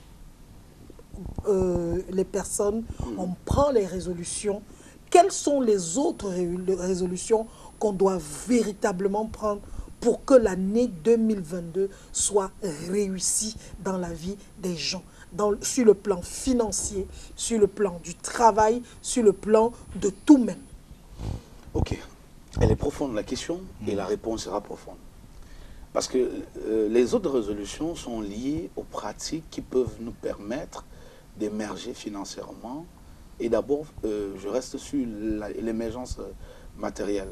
les personnes, on prend les résolutions. Quelles sont les autres résolutions qu'on doit véritablement prendre pour que l'année 2022 soit réussie dans la vie des gens, sur le plan financier, sur le plan du travail, sur le plan de tout même? Ok. Elle est profonde la question et la réponse sera profonde. Parce que les autres résolutions sont liées aux pratiques qui peuvent nous permettre d'émerger financièrement. Et d'abord, je reste sur l'émergence matérielle.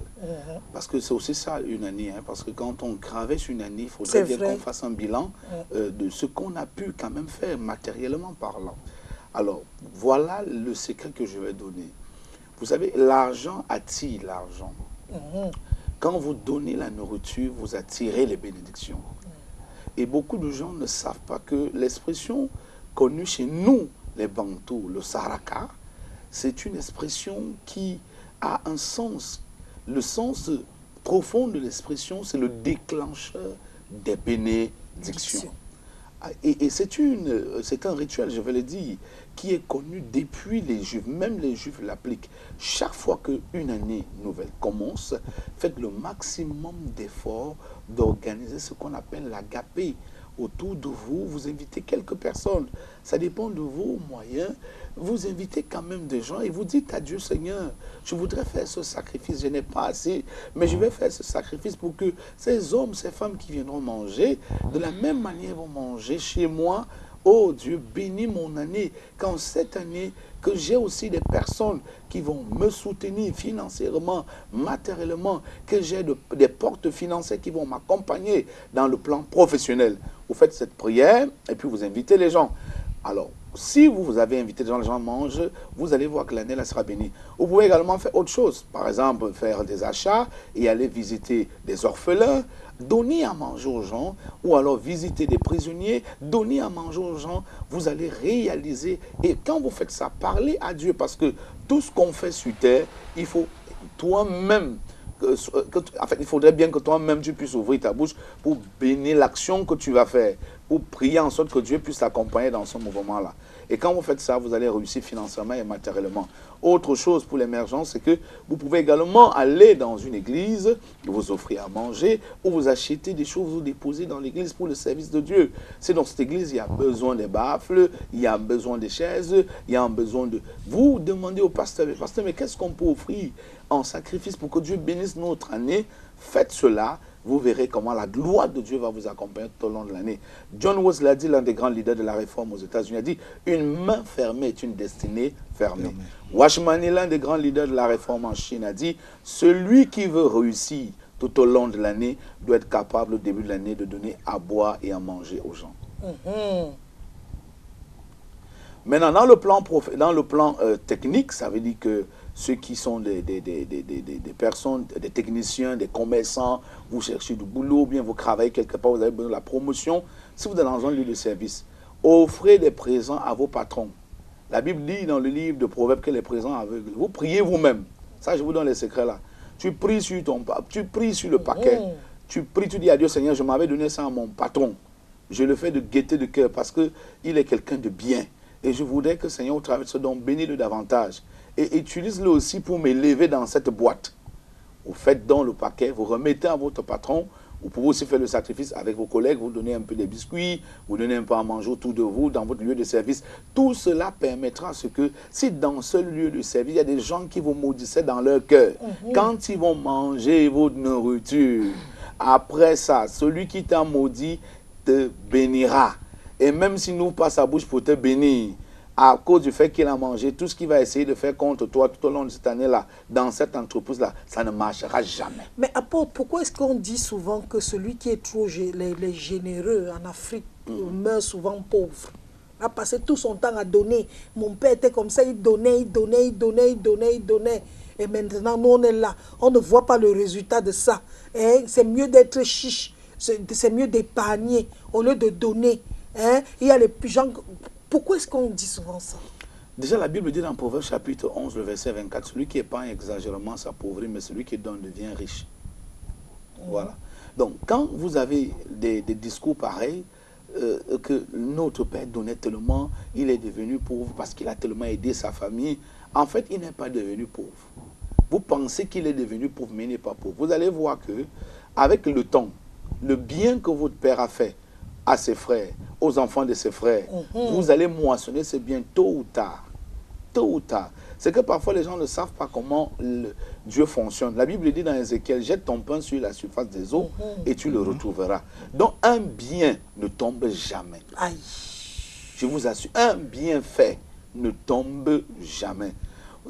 Parce que c'est aussi ça une année. Hein, parce que quand on gravait sur une année, il faudrait bien qu'on fasse un bilan de ce qu'on a pu quand même faire matériellement parlant. Alors, voilà le secret que je vais donner. Vous savez, l'argent attire l'argent. Quand vous donnez la nourriture, vous attirez les bénédictions. Et beaucoup de gens ne savent pas que l'expression connue chez nous, les Bantous, le Saraka, c'est une expression qui a un sens. Le sens profond de l'expression, c'est le déclencheur des bénédictions. Et c'est un rituel, je vais le dire, qui est connu depuis les Juifs. Même les Juifs l'appliquent. Chaque fois qu'une année nouvelle commence, faites le maximum d'efforts d'organiser ce qu'on appelle l'agapé. Autour de vous, vous invitez quelques personnes. Ça dépend de vos moyens. Vous invitez quand même des gens et vous dites à Dieu, Seigneur, je voudrais faire ce sacrifice, je n'ai pas assez, mais je vais faire ce sacrifice pour que ces hommes, ces femmes qui viendront manger, de la même manière vont manger chez moi. Oh Dieu, bénis mon année, qu'en cette année, que j'ai aussi des personnes qui vont me soutenir financièrement, matériellement, que j'ai des portes financières qui vont m'accompagner dans le plan professionnel. Vous faites cette prière et puis vous invitez les gens. Alors, si vous avez invité les gens mangent, vous allez voir que l'année là sera bénie. Vous pouvez également faire autre chose. Par exemple, faire des achats et aller visiter des orphelins, donner à manger aux gens, ou alors visiter des prisonniers, donner à manger aux gens. Vous allez réaliser. Et quand vous faites ça, parlez à Dieu, parce que tout ce qu'on fait sur terre, il faut toi-même, en fait, il faudrait bien que toi-même tu puisses ouvrir ta bouche pour bénir l'action que tu vas faire, pour prier en sorte que Dieu puisse t'accompagner dans ce mouvement-là. Et quand vous faites ça, vous allez réussir financièrement et matériellement. Autre chose pour l'émergence, c'est que vous pouvez également aller dans une église, vous offrir à manger, ou vous acheter des choses, vous déposer dans l'église pour le service de Dieu. C'est dans cette église, il y a besoin des baffles, il y a besoin des chaises, il y a besoin de... Vous demandez au pasteur, mais qu'est-ce qu'on peut offrir en sacrifice pour que Dieu bénisse notre année? Faites cela. Vous verrez comment la gloire de Dieu va vous accompagner tout au long de l'année. John Wesley l'a dit, l'un des grands leaders de la réforme aux États-Unis, a dit « Une main fermée est une destinée fermée ». Washmani, l'un des grands leaders de la réforme en Chine, a dit « Celui qui veut réussir tout au long de l'année doit être capable au début de l'année de donner à boire et à manger aux gens ». Maintenant, dans le plan technique, ça veut dire que ceux qui sont des personnes, des techniciens, des commerçants, vous cherchez du boulot, ou bien vous travaillez quelque part, vous avez besoin de la promotion. Si vous êtes dans un lieu de service, offrez des présents à vos patrons. La Bible dit dans le livre de Proverbes que les présents aveugles. Vous priez vous-même. Ça, je vous donne les secrets là. Tu pries sur le paquet. Tu pries, tu dis à Dieu, Seigneur, je m'avais donné ça à mon patron. Je le fais de gaieté de cœur parce qu'il est quelqu'un de bien. Et je voudrais que, Seigneur, au travers de ce don, bénis-le davantage. Et utilise-le aussi pour m'élever dans cette boîte. Vous faites dans le paquet, vous remettez à votre patron. Vous pouvez aussi faire le sacrifice avec vos collègues, vous donnez un peu des biscuits, vous donnez un peu à manger autour de vous, dans votre lieu de service. Tout cela permettra à ce que, si dans ce lieu de service, il y a des gens qui vous maudissaient dans leur cœur, quand ils vont manger votre nourriture, après ça, celui qui t'a maudit te bénira. Et même s'il n'ouvre pas sa bouche pour te bénir, à cause du fait qu'il a mangé, tout ce qu'il va essayer de faire contre toi tout au long de cette année-là, dans cette entreprise-là, ça ne marchera jamais. Mais apôtre, pourquoi est-ce qu'on dit souvent que celui qui est trop les généreux en Afrique meurt souvent pauvre? Il a passé tout son temps à donner. Mon père était comme ça, il donnait. Et maintenant, nous, on est là. On ne voit pas le résultat de ça. C'est mieux d'être chiche. C'est mieux d'épargner au lieu de donner. Il y a les gens... Pourquoi est-ce qu'on dit souvent ça? Déjà, la Bible dit dans Proverbe chapitre 11, le verset 24, celui qui épargne exagérément s'appauvrit, mais celui qui donne devient riche. Voilà. Donc, quand vous avez des discours pareils, que notre Père donnait tellement, il est devenu pauvre parce qu'il a tellement aidé sa famille, en fait, il n'est pas devenu pauvre. Vous pensez qu'il est devenu pauvre, mais il n'est pas pauvre. Vous allez voir que, avec le temps, le bien que votre Père a fait à ses frères, aux enfants de ses frères, vous allez moissonner ce bien tôt ou tard. Tôt ou tard. C'est que parfois les gens ne savent pas comment Dieu fonctionne. La Bible dit dans Ézéchiel, jette ton pain sur la surface des eaux et tu le retrouveras. Donc un bien ne tombe jamais. Aïe. Je vous assure, un bienfait ne tombe jamais.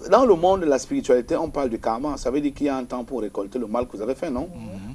Dans le monde de la spiritualité, on parle du karma. Ça veut dire qu'il y a un temps pour récolter le mal que vous avez fait, non?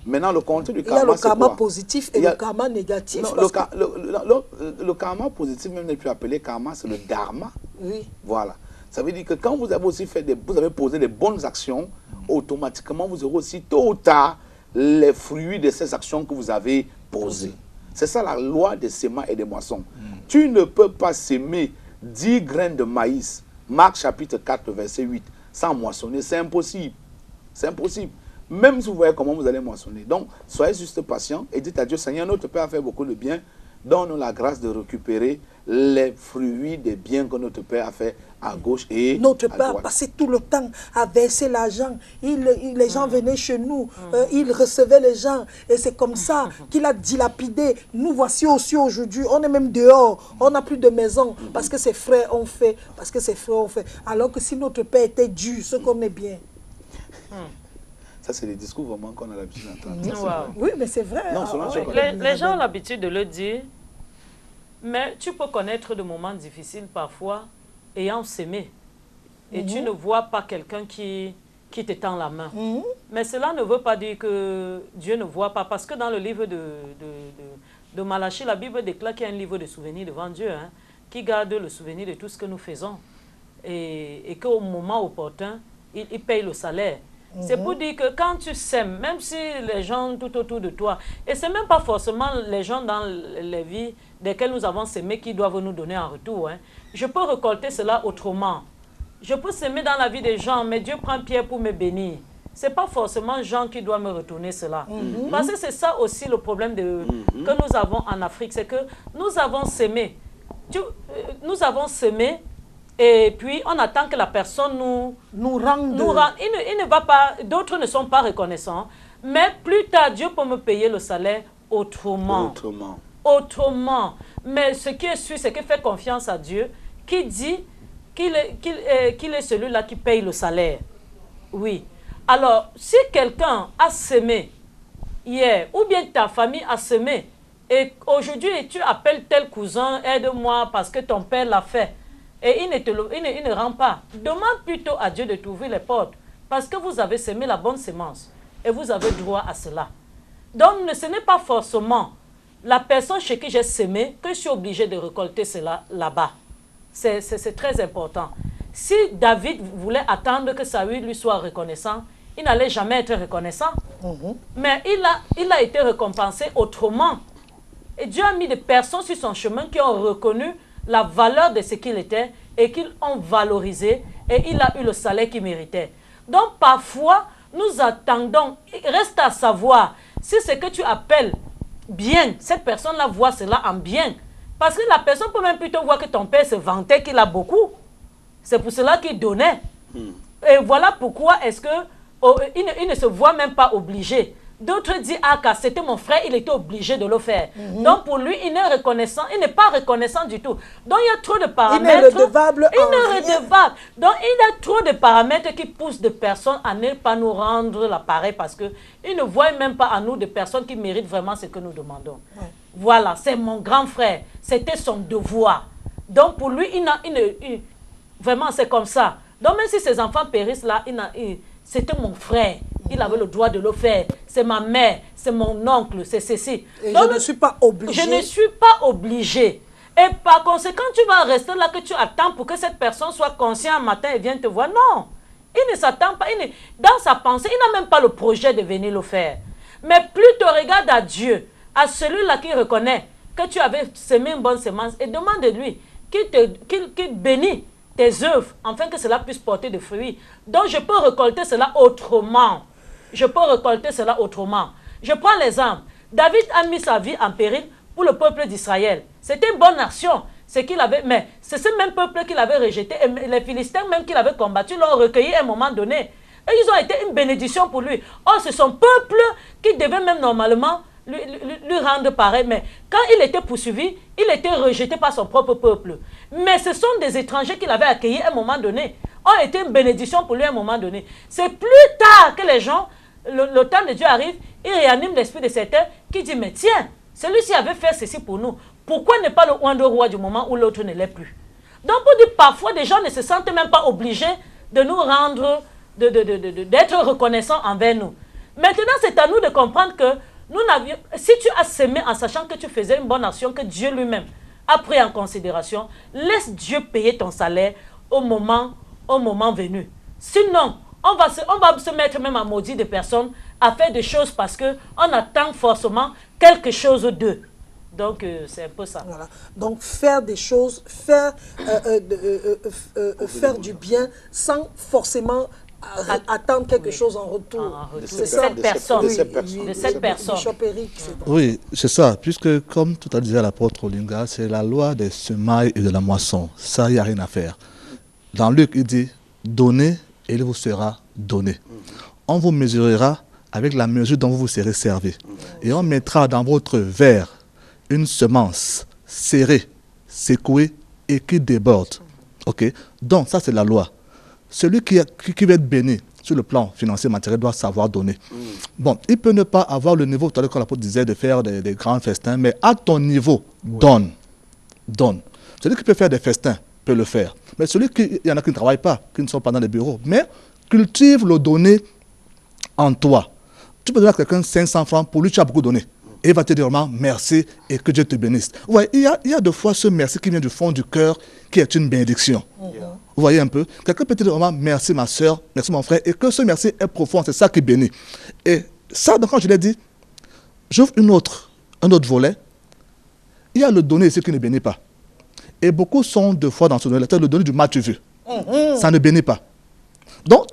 Maintenant, le contenu du karma, c'est quoi? Il y a le karma positif et le karma négatif. Non, le karma positif, même n'est plus appelé karma, c'est le dharma. Oui. Voilà. Ça veut dire que quand vous avez aussi fait vous avez posé des bonnes actions, automatiquement, vous aurez aussi tôt ou tard les fruits de ces actions que vous avez posées. C'est ça la loi des séments et des moissons. Tu ne peux pas s'aimer 10 graines de maïs, Marc chapitre 4, verset 8, sans moissonner. C'est impossible. C'est impossible. Même si vous voyez comment vous allez moissonner. Donc, soyez juste patient et dites à Dieu, Seigneur, notre Père a fait beaucoup de bien. Donne-nous la grâce de récupérer les fruits des biens que notre Père a fait à gauche et à droite. Notre Père a passé tout le temps à verser l'argent. Les gens venaient chez nous, il recevait les gens. Et c'est comme ça qu'il a dilapidé. Nous voici aussi aujourd'hui. On est même dehors. On n'a plus de maison. Parce que ses frères ont fait. Parce que ses frères ont fait. Alors que si notre Père était Dieu, ce qu'on est bien. Ça, c'est des discours vraiment qu'on a l'habitude d'entendre. Oui, mais c'est vrai. Non, les gens ont l'habitude de le dire. Mais tu peux connaître des moments difficiles parfois ayant sémé. Et tu ne vois pas quelqu'un qui te tend la main. Mais cela ne veut pas dire que Dieu ne voit pas. Parce que dans le livre de Malachie, la Bible déclare qu'il y a un livre de souvenirs devant Dieu, hein, qui garde le souvenir de tout ce que nous faisons. Et qu'au moment opportun, il paye le salaire. C'est pour dire que quand tu sèmes, même si les gens tout autour de toi, et ce n'est même pas forcément les gens dans les vies desquelles nous avons sémé qui doivent nous donner en retour. Hein. Je peux récolter cela autrement. Je peux s'aimer dans la vie des gens, mais Dieu prend Pierre pour me bénir. Ce n'est pas forcément Jean qui doit me retourner cela. Parce que c'est ça aussi le problème que nous avons en Afrique, c'est que nous avons sémé. Nous avons sémé. Et puis, on attend que la personne nous rende. Il ne va pas, d'autres ne sont pas reconnaissants. Mais plus tard, Dieu peut me payer le salaire autrement. Autrement. Mais ce qui est sûr, c'est que fais confiance à Dieu, qui dit qu'il est celui-là qui paye le salaire. Oui. Alors, si quelqu'un a semé hier, ou bien ta famille a semé, et aujourd'hui, tu appelles tel cousin, aide-moi parce que ton père l'a fait, et il ne rend pas. Demande plutôt à Dieu de t'ouvrir les portes. Parce que vous avez semé la bonne semence. Et vous avez droit à cela. Donc, ce n'est pas forcément la personne chez qui j'ai semé que je suis obligé de récolter cela là-bas. C'est très important. Si David voulait attendre que Saül lui soit reconnaissant, il n'allait jamais être reconnaissant. Mais il a été récompensé autrement. Et Dieu a mis des personnes sur son chemin qui ont reconnu la valeur de ce qu'il était et qu'ils ont valorisé et il a eu le salaire qu'il méritait. Donc parfois, nous attendons, il reste à savoir si ce que tu appelles bien, cette personne-là voit cela en bien. Parce que la personne peut même plutôt voir que ton père se vantait qu'il a beaucoup. C'est pour cela qu'il donnait. Et voilà pourquoi est-ce que il ne se voit même pas obligé. D'autres disent, ah, car c'était mon frère, il était obligé de le faire. Donc pour lui, il n'est reconnaissant, il n'est pas reconnaissant du tout. Donc il y a trop de paramètres. Il n'est redevable. Il n'est redevable. Donc il y a trop de paramètres qui poussent des personnes à ne pas nous rendre l'appareil parce qu'ils ne voient même pas en nous des personnes qui méritent vraiment ce que nous demandons. Voilà, c'est mon grand frère. C'était son devoir. Donc pour lui, vraiment c'est comme ça. Donc même si ses enfants périssent là, c'était mon frère. Il avait le droit de le faire. C'est ma mère, c'est mon oncle, c'est ceci. Et donc, je ne suis pas obligée. Je ne suis pas obligée. Et par conséquent, tu vas rester là que tu attends pour que cette personne soit consciente un matin et vienne te voir. Non. Il ne s'attend pas. Dans sa pensée, il n'a même pas le projet de venir le faire. Mais plutôt regarde à Dieu, à celui-là qui reconnaît que tu avais semé une bonne semence et demande de lui qu'il bénisse tes œuvres, afin que cela puisse porter des fruits. Donc je peux récolter cela autrement. Je peux récolter cela autrement. Je prends l'exemple. David a mis sa vie en péril pour le peuple d'Israël. C'était une bonne action. Mais c'est ce même peuple qu'il avait rejeté. Et les Philistins même qu'il avait combattu l'ont recueilli à un moment donné. Et ils ont été une bénédiction pour lui. Or, c'est son peuple qui devait même normalement lui rendre pareil. Mais quand il était poursuivi, il était rejeté par son propre peuple. Mais ce sont des étrangers qu'il avait accueillis à un moment donné. Ont été une bénédiction pour lui à un moment donné. C'est plus tard que les gens, le temps de Dieu arrive, il réanime l'esprit de certains qui dit, mais tiens, celui-ci avait fait ceci pour nous. Pourquoi ne pas le roi du moment où l'autre ne l'est plus? Donc, pour dire, parfois, des gens ne se sentent même pas obligés de nous rendre, d'être reconnaissants envers nous. Maintenant, c'est à nous de comprendre que si tu as semé en sachant que tu faisais une bonne action, que Dieu lui-même a pris en considération, laisse Dieu payer ton salaire au moment venu. Sinon, on va se mettre même à maudire des personnes, à faire des choses parce qu'on attend forcément quelque chose d'eux. Donc, c'est un peu ça. Voilà. Donc, faire des choses, faire du bien sans forcément attendre quelque chose en retour. C'est cette personne. De cette personne. Oui, c'est ça. Puisque, comme tout à dit l'apôtre Olinga, c'est la loi des semailles et de la moisson. Ça, il n'y a rien à faire. Dans Luc, il dit, donnez et il vous sera donné. On vous mesurera avec la mesure dont vous vous serez servi. Et on mettra dans votre verre une semence serrée, secouée et qui déborde. Ok? Donc, ça, c'est la loi. Celui qui va être béni sur le plan financier, matériel, doit savoir donner. Bon, il peut ne pas avoir le niveau, tout à l'heure, quand l'apôtre disait, de faire des grands festins, mais à ton niveau, donne. Donne. Celui qui peut faire des festins peut le faire. Mais il y en a qui ne travaillent pas, qui ne sont pas dans les bureaux. Mais cultive le donner en toi. Tu peux donner à quelqu'un 500 francs, pour lui, tu as beaucoup donné. Et il va te dire vraiment merci et que Dieu te bénisse. Ouais, il y a de fois ce merci qui vient du fond du cœur, qui est une bénédiction. Vous voyez un peu? Quelqu'un peut te dire vraiment merci ma soeur, merci mon frère, et que ce merci est profond, c'est ça qui bénit. Et ça, donc, quand je l'ai dit, j'ouvre un autre volet. Il y a le donner ici qui ne bénit pas. Et beaucoup sont de fois dans ce donner, le donner du mal tu veux. Ça ne bénit pas. Donc,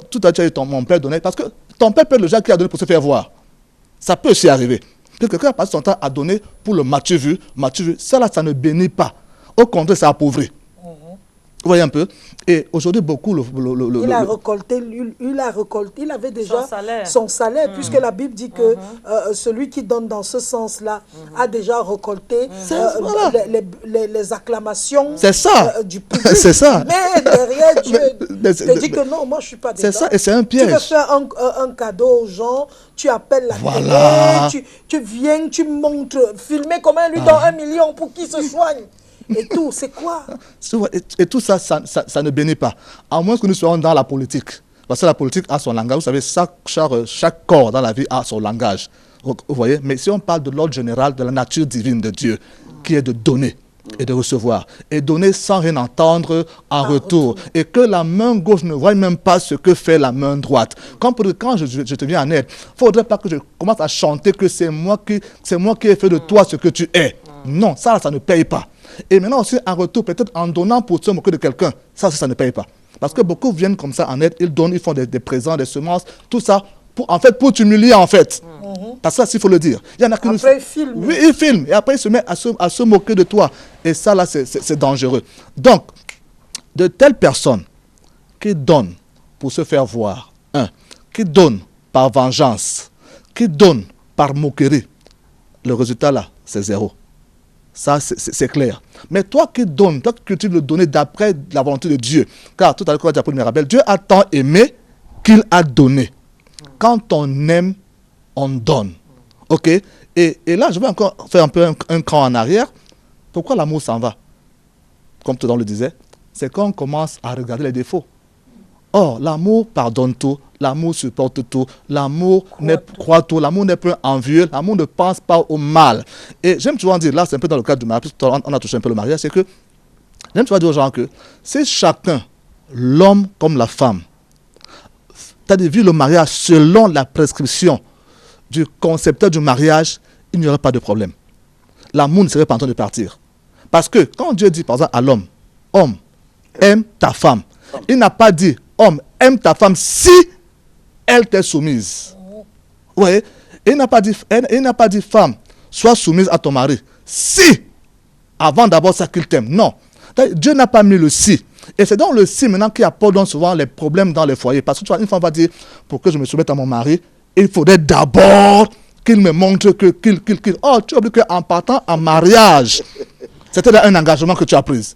tout à l'heure, mon père donnait, parce que ton père peut être le genre qui a donné pour se faire voir. Ça peut aussi arriver. Que quelqu'un a passé son temps à donner pour le Mathieu vu, ça là, ça ne bénit pas. Au contraire, ça appauvrit. Vous voyez un peu? Et aujourd'hui, beaucoup... Il avait déjà son salaire puisque la Bible dit que celui qui donne dans ce sens-là a déjà récolté les acclamations du public. C'est ça. Mais derrière, Dieu te dit que non, moi je ne suis pas dedans. C'est ça, et c'est un piège. Tu veux faire un cadeau aux gens, tu appelles la télé, tu viens, tu montres, filmer comment lui donne 1 million pour qu'il se soigne. Et tout, c'est quoi? Et tout ça, ça ne bénit pas. À moins que nous soyons dans la politique. Parce que la politique a son langage. Vous savez, chaque corps dans la vie a son langage. Vous voyez? Mais si on parle de l'ordre général, de la nature divine de Dieu, qui est de donner et de recevoir. Et donner sans rien entendre en retour. Et que la main gauche ne voie même pas ce que fait la main droite. Quand je te viens en aide, il ne faudrait pas que je commence à chanter que c'est moi qui ai fait de toi ce que tu es. Non, ça ne paye pas. Et maintenant aussi, en retour, peut-être en donnant pour se moquer de quelqu'un, ça ne paye pas. Parce que beaucoup viennent comme ça en aide, ils donnent, ils font des présents, des semences, tout ça, pour t'humilier en fait. Parce que ça, il faut le dire. Il y en a qui après, ils filment. Oui, ils filment. Et après, ils se mettent à se moquer de toi. Et ça, là, c'est dangereux. Donc, de telles personnes qui donnent pour se faire voir, qui donnent par vengeance, qui donnent par moquerie, le résultat là, c'est zéro. Ça, c'est clair. Mais toi qui donnes, toi qui cultives le donner d'après la volonté de Dieu, car tout à l'heure, quand tu as pris le rappel, Dieu a tant aimé qu'il a donné. Quand on aime, on donne. Ok? Et là, je vais encore faire un peu un cran en arrière. Pourquoi l'amour s'en va? Comme tout le monde le disait, c'est quand on commence à regarder les défauts. Or, l'amour pardonne tout, l'amour supporte tout, l'amour croit tout, l'amour n'est pas envieux, l'amour ne pense pas au mal. Et j'aime souvent dire, là c'est un peu dans le cadre du mariage, on a touché un peu le mariage, c'est que j'aime souvent dire aux gens que c'est chacun, l'homme comme la femme, c'est-à-dire vivre le mariage selon la prescription du concepteur du mariage, il n'y aurait pas de problème. L'amour ne serait pas en train de partir. Parce que quand Dieu dit par exemple à l'homme, homme, aime ta femme. Il n'a pas dit, homme, aime ta femme si elle t'est soumise. Oui. Il n'a pas dit, femme, sois soumise à ton mari. Si, avant d'abord ça qu'il t'aime. Non. Dieu n'a pas mis le si. Et c'est dans le si maintenant qui apporte donc souvent les problèmes dans les foyers. Parce que tu vois, une femme va dire, pour que je me soumette à mon mari, il faudrait d'abord qu'il me montre qu'il... Oh, tu as oublié qu'en partant en mariage, c'était un engagement que tu as pris.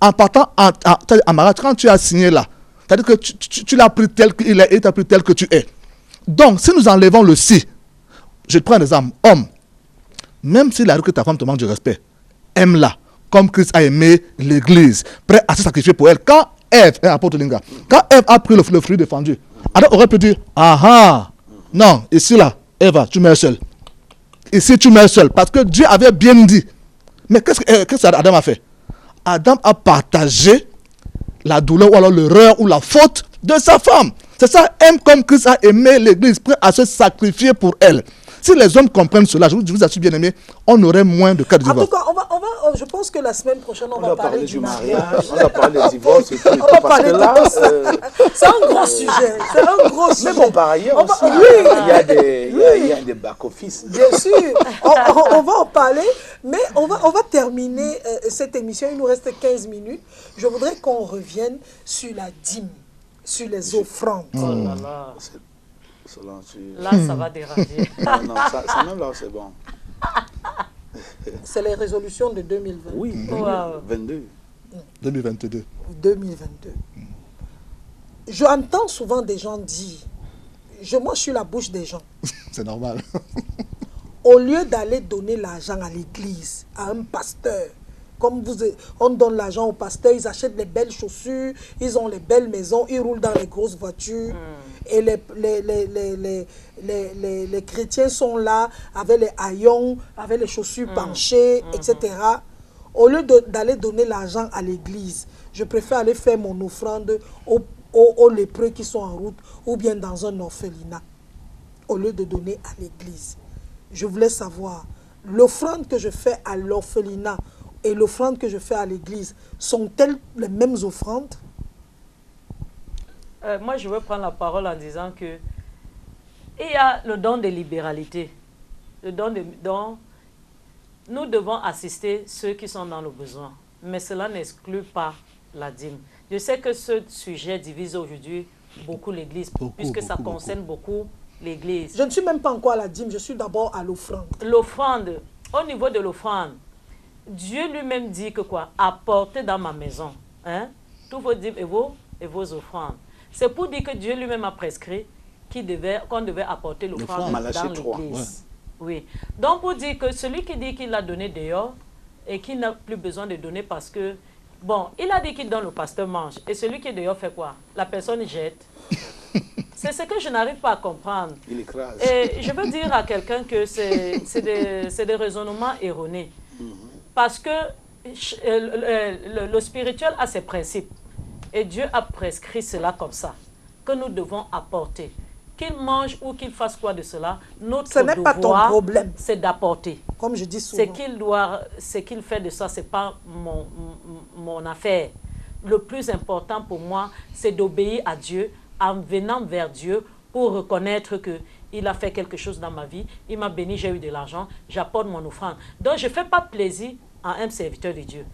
En partant en mariage, quand tu as signé là, c'est-à-dire que tu l'as pris tel qu'il est et tu as pris tel que tu es. Donc, si nous enlevons le si, je te prends un exemple, homme, même s'il arrive que ta femme te manque de respect, aime-la, comme Christ a aimé l'Église, prêt à se sacrifier pour elle. Quand Ève, quand Ève a pris le fruit défendu, alors aurait pu dire, non, ici là, Eva, tu meurs seule. Ici, tu meurs seule, parce que Dieu avait bien dit. Mais qu'est-ce que Adam a fait? Adam a partagé la douleur ou alors l'erreur ou la faute de sa femme. C'est ça, aime comme Christ a aimé l'Église, prêt à se sacrifier pour elle. Si les hommes comprennent cela, je vous assure bien aimé, on aurait moins de cas de divorce. En tout cas, je pense que la semaine prochaine, on va parler du mariage. On va parler des divorces et tout. On va parler de ça. C'est un gros sujet. C'est un gros sujet. Mais bon, par ailleurs aussi, il y a des back-office. Bien sûr. On va en parler, mais on va terminer cette émission. Il nous reste 15 minutes. Je voudrais qu'on revienne sur la dîme, sur les offrandes. Oh là là. Là, ça va déranger. Non, ça même là, c'est bon. C'est les résolutions de 2020. Oui, 2022. 2022. 2022. J'entends souvent des gens dire, moi je suis la bouche des gens. C'est normal. Au lieu d'aller donner l'argent à l'église, à un pasteur, comme on donne l'argent aux pasteurs, ils achètent les belles chaussures, ils ont les belles maisons, ils roulent dans les grosses voitures. Et les chrétiens sont là avec les haillons, avec les chaussures penchées, etc. Au lieu d'aller donner l'argent à l'église, je préfère aller faire mon offrande aux lépreux qui sont en route ou bien dans un orphelinat, au lieu de donner à l'église. Je voulais savoir, l'offrande que je fais à l'orphelinat et l'offrande que je fais à l'église, sont-elles les mêmes offrandes? Moi, je veux prendre la parole en disant que il y a le don de libéralité. Le don nous devons assister ceux qui sont dans le besoin. Mais cela n'exclut pas la dîme. Je sais que ce sujet divise aujourd'hui beaucoup l'Église, puisque ça concerne beaucoup l'Église. Je ne suis même pas encore à la dîme, je suis d'abord à l'offrande. L'offrande, au niveau de l'offrande, Dieu lui-même dit que quoi? Apportez dans ma maison tous vos dîmes et vos offrandes. C'est pour dire que Dieu lui-même a prescrit qu'on devait apporter l'offrande dans l'église. Oui. Donc pour dire que celui qui dit qu'il l'a donné dehors et qui n'a plus besoin de donner parce que, bon, il a dit qu'il donne, le pasteur mange. Et celui qui est dehors fait quoi? La personne jette. C'est ce que je n'arrive pas à comprendre. Il écrase. Et je veux dire à quelqu'un que c'est des raisonnements erronés. Parce que le spirituel a ses principes. Et Dieu a prescrit cela comme ça, que nous devons apporter. Qu'il mange ou qu'il fasse quoi de cela, notre ce n'est pas ton problème. C'est d'apporter. Comme je dis souvent. Ce qu'il fait de ça, ce n'est pas mon affaire. Le plus important pour moi, c'est d'obéir à Dieu en venant vers Dieu pour reconnaître qu'il a fait quelque chose dans ma vie. Il m'a béni, j'ai eu de l'argent, j'apporte mon offrande. Donc, je ne fais pas plaisir à un serviteur de Dieu.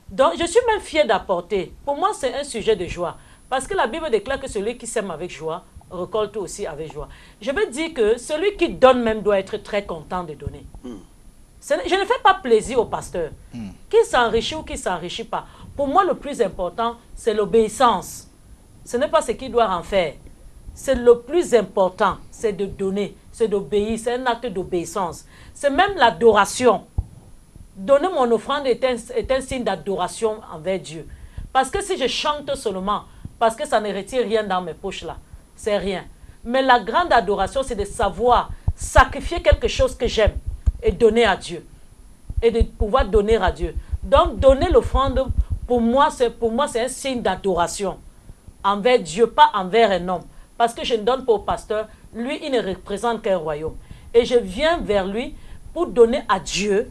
Donc, je suis même fier d'apporter. Pour moi, c'est un sujet de joie. Parce que la Bible déclare que celui qui sème avec joie, récolte aussi avec joie. Je veux dire que celui qui donne même doit être très content de donner. Je ne fais pas plaisir au pasteur. Qu'il s'enrichit ou qu'il ne s'enrichit pas. Pour moi, le plus important, c'est l'obéissance. Ce n'est pas ce qu'il doit en faire. C'est le plus important, c'est de donner, c'est d'obéir, c'est un acte d'obéissance. C'est même l'adoration. Donner mon offrande est un signe d'adoration envers Dieu. Parce que si je chante seulement, parce que ça ne retire rien dans mes poches là, c'est rien. Mais la grande adoration, c'est de savoir sacrifier quelque chose que j'aime et donner à Dieu. Et de pouvoir donner à Dieu. Donc, donner l'offrande, pour moi, c'est un signe d'adoration envers Dieu, pas envers un homme. Parce que je ne donne pas au pasteur, lui, il ne représente qu'un royaume. Et je viens vers lui pour donner à Dieu,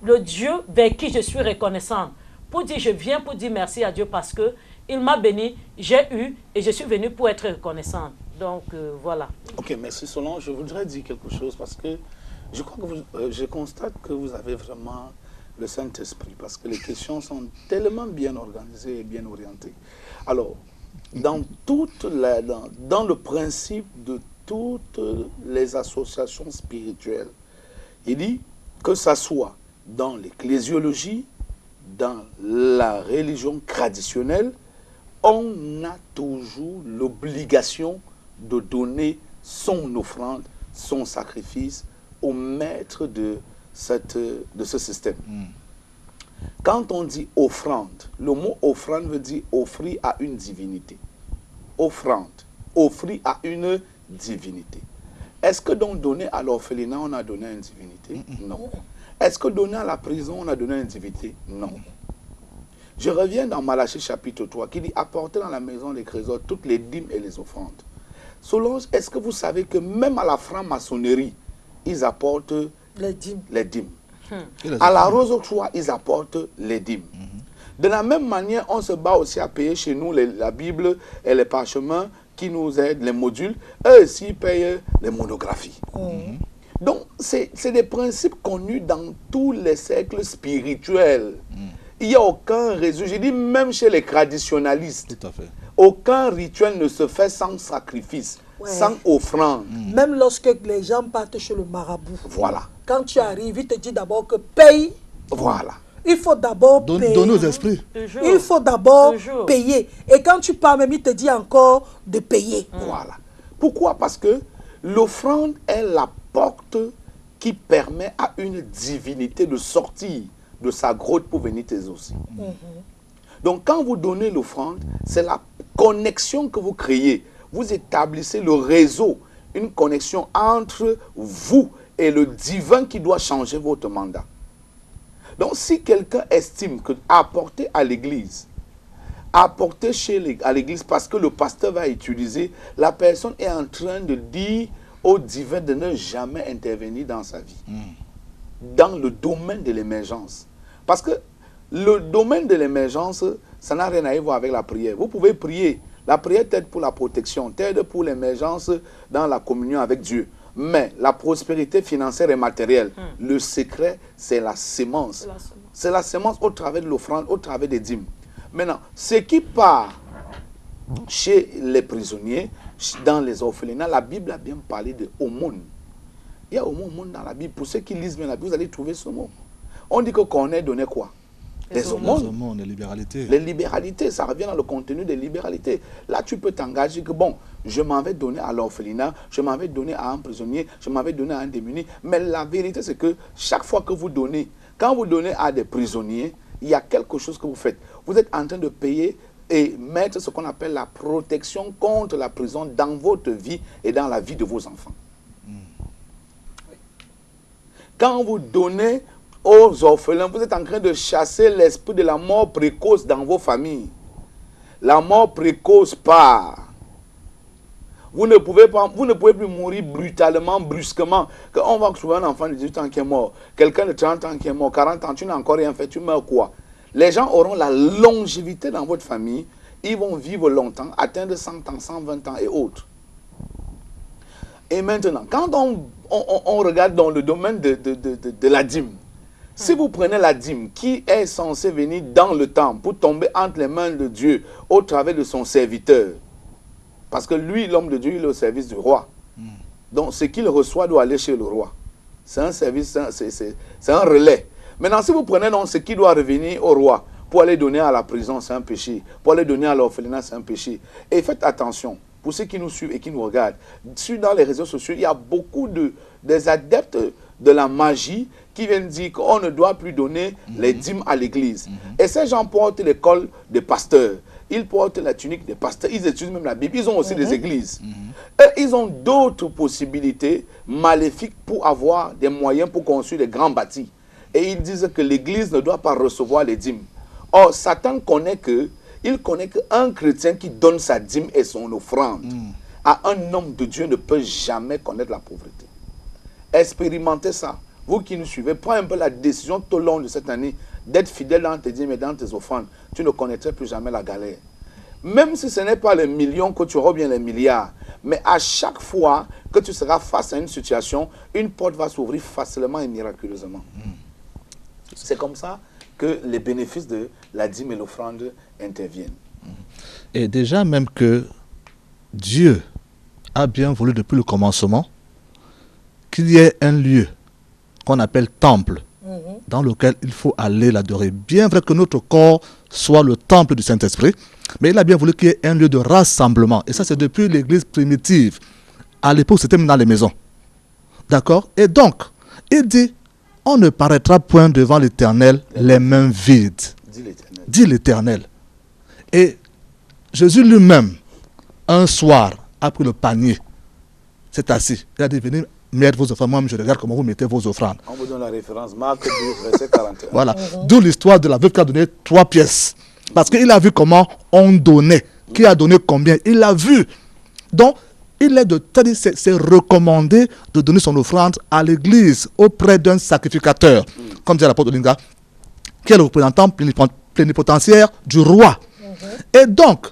le Dieu vers qui je suis reconnaissante, pour dire, je viens pour dire merci à Dieu parce que il m'a béni, j'ai eu et je suis venu pour être reconnaissante. Donc, voilà. Ok, merci Solange. Je voudrais dire quelque chose parce que je crois que je constate que vous avez vraiment le Saint-Esprit parce que les questions sont tellement bien organisées et bien orientées. Alors, dans le principe de toutes les associations spirituelles, il dit que ça soit dans l'ecclésiologie, dans la religion traditionnelle, on a toujours l'obligation de donner son offrande, son sacrifice au maître de ce système. Quand on dit offrande, le mot offrande veut dire offrir à une divinité. Offrande, offrir à une divinité. Est-ce que donc donner à l'orphelinat, on a donné à une divinité? Non. Est-ce que donner à la prison, on a donné à une divinité? Non. Je reviens dans Malachie chapitre 3 qui dit apportez dans la maison des trésors toutes les dîmes et les offrandes. Solange, est-ce que vous savez que même à la franc-maçonnerie, ils apportent les dîmes. À la Rose 3, ils apportent les dîmes. De la même manière, on se bat aussi à payer chez nous la Bible et les parchemins qui nous aident, les modules. Eux aussi payent les monographies. Donc, c'est des principes connus dans tous les cercles spirituels. Il n'y a aucun réseau. Je dis même chez les traditionalistes. Tout à fait. Aucun rituel ne se fait sans sacrifice, sans offrande. Même lorsque les gens partent chez le marabout. Voilà. Quand tu arrives, il te dit d'abord que paye. Voilà. Il faut d'abord payer. Donne aux esprits. Toujours. Il faut d'abord Toujours. payer. Et quand tu pars même, il te dit encore de payer. Voilà. Pourquoi? Parce que l'offrande est la porte qui permet à une divinité de sortir de sa grotte pour venir t'exaucer. Donc quand vous donnez l'offrande, c'est la connexion que vous créez. Vous établissez le réseau, une connexion entre vous et le divin qui doit changer votre mandat. Donc si quelqu'un estime que apporter à l'église, apporter à l'église parce que le pasteur va utiliser, la personne est en train de dire au divin de ne jamais intervenir dans sa vie. Dans le domaine de l'émergence. Parce que le domaine de l'émergence, ça n'a rien à voir avec la prière. Vous pouvez prier. La prière t'aide pour la protection, t'aide pour l'émergence dans la communion avec Dieu. Mais la prospérité financière et matérielle, le secret, c'est la sémence. C'est la sémence au travers de l'offrande, au travers des dîmes. Maintenant, ce qui part chez les prisonniers, dans les orphelinats, la Bible a bien parlé de aumône. Il y a aumône dans la Bible. Pour ceux qui lisent bien la Bible, vous allez trouver ce mot. On dit que qu'on ait donné quoi? Les aumônes. Les libéralités. Les libéralités, ça revient dans le contenu des libéralités. Là, tu peux t'engager que bon, je m'en vais donner à l'orphelinat, je m'en vais donner à un prisonnier, je m'en vais donner à un démuni. Mais la vérité, c'est que chaque fois que vous donnez, quand vous donnez à des prisonniers, il y a quelque chose que vous faites. Vous êtes en train de payer et mettre ce qu'on appelle la protection contre la prison dans votre vie et dans la vie de vos enfants. Quand vous donnez aux orphelins, vous êtes en train de chasser l'esprit de la mort précoce dans vos familles. La mort précoce part. Vous ne pouvez plus mourir brutalement, brusquement. Quand on va trouver un enfant de 18 ans qui est mort, quelqu'un de 30 ans qui est mort, 40 ans, tu n'as encore rien fait, tu meurs quoi? Les gens auront la longévité dans votre famille, ils vont vivre longtemps, atteindre 100 ans, 120 ans et autres. Et maintenant, quand on regarde dans le domaine de la dîme, si vous prenez la dîme qui est censée venir dans le temple pour tomber entre les mains de Dieu au travers de son serviteur, parce que lui, l'homme de Dieu, il est au service du roi. Donc ce qu'il reçoit doit aller chez le roi. C'est un service, c'est un relais. Maintenant, si vous prenez donc ce qui doit revenir au roi pour aller donner à la prison, c'est un péché. Pour aller donner à l'orphelinat, c'est un péché. Et faites attention, pour ceux qui nous suivent et qui nous regardent, dans les réseaux sociaux, il y a beaucoup des adeptes de la magie qui viennent dire qu'on ne doit plus donner les dîmes à l'église. Et ces gens portent l'école des pasteurs. Ils portent la tunique des pasteurs. Ils étudient même la Bible. Ils ont aussi des églises. Et ils ont d'autres possibilités maléfiques pour avoir des moyens pour construire des grands bâtis. Et ils disent que l'église ne doit pas recevoir les dîmes. Or, Satan connaît qu'un chrétien qui donne sa dîme et son offrande à un homme de Dieu ne peut jamais connaître la pauvreté. Expérimentez ça. Vous qui nous suivez, prenez un peu la décision tout au long de cette année d'être fidèle dans tes dîmes et dans tes offrandes, tu ne connaîtrais plus jamais la galère. Même si ce n'est pas les millions que tu auras, bien les milliards, mais à chaque fois que tu seras face à une situation, une porte va s'ouvrir facilement et miraculeusement. C'est comme ça que les bénéfices de la dîme et l'offrande interviennent. Et déjà même que Dieu a bien voulu depuis le commencement qu'il y ait un lieu qu'on appelle temple, dans lequel il faut aller l'adorer. Bien vrai que notre corps soit le temple du Saint-Esprit, mais il a bien voulu qu'il y ait un lieu de rassemblement. Et ça, c'est depuis l'église primitive. À l'époque, c'était même dans les maisons. D'accord? Et donc, il dit, on ne paraîtra point devant l'Éternel les mains vides. Dit l'Éternel. Et Jésus lui-même, un soir, a pris le panier, s'est assis. Il a dit, venez mettre vos offrandes. Moi, je regarde comment vous mettez vos offrandes. On vous donne la référence, Marc 12, verset 41. Voilà. D'où l'histoire de la veuve qui a donné 3 pièces. Parce qu'il a vu comment on donnait. Qui a donné combien. Il l'a vu. Donc, c'est recommandé de donner son offrande à l'église auprès d'un sacrificateur. Comme dit l'apôtre Olinga, qui est le représentant plénipotentiaire du roi. Et donc,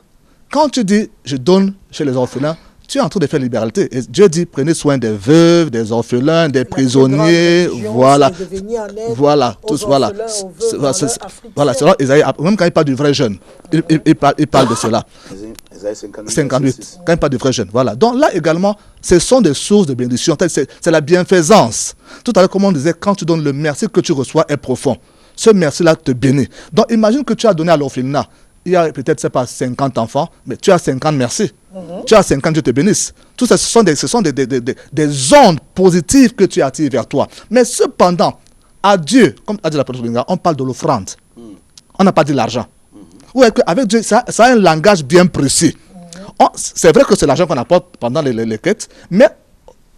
quand tu dis, je donne chez les orphelins, tu es en train de faire libéralité. Et Dieu dit, prenez soin des veuves, des orphelins, des prisonniers, voilà. Voilà, tous, voilà. Voilà, c'est Isaïe, même quand il parle du vrai jeune, il parle de cela. Isaïe 58, quand il parle du vrai jeune, voilà. Donc là également, ce sont des sources de bénédiction, c'est la bienfaisance. Tout à l'heure, comme on disait, quand tu donnes le merci que tu reçois est profond. Ce merci-là te bénit. Donc imagine que tu as donné à l'orphelinat. Il y a peut-être, c'est pas 50 enfants, mais tu as 50 merci. Tu as 50, Dieu te bénisse. Tout ça, ce sont des ondes positives que tu attires vers toi. Mais cependant, à Dieu, comme a dit l'apôtre Linga, on parle de l'offrande. On n'a pas dit l'argent. Oui, avec Dieu, ça a un langage bien précis. C'est vrai que c'est l'argent qu'on apporte pendant les quêtes, mais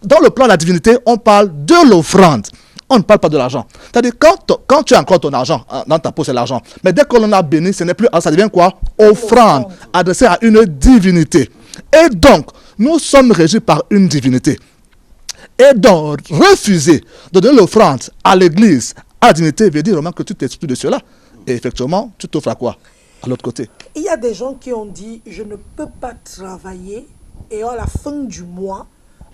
dans le plan de la divinité, on parle de l'offrande. On ne parle pas de l'argent. C'est-à-dire, quand tu as encore ton argent, dans ta peau, c'est l'argent. Mais dès que l'on a béni, ce n'est plus, ça devient quoi? Offrande, adressée à une divinité. Et donc, nous sommes régis par une divinité. Et donc, refuser de donner l'offrande à l'église, à la divinité, veut dire vraiment que tu t'exclus de cela. Et effectivement, tu t'offres à quoi? À l'autre côté. Il y a des gens qui ont dit, je ne peux pas travailler et à la fin du mois,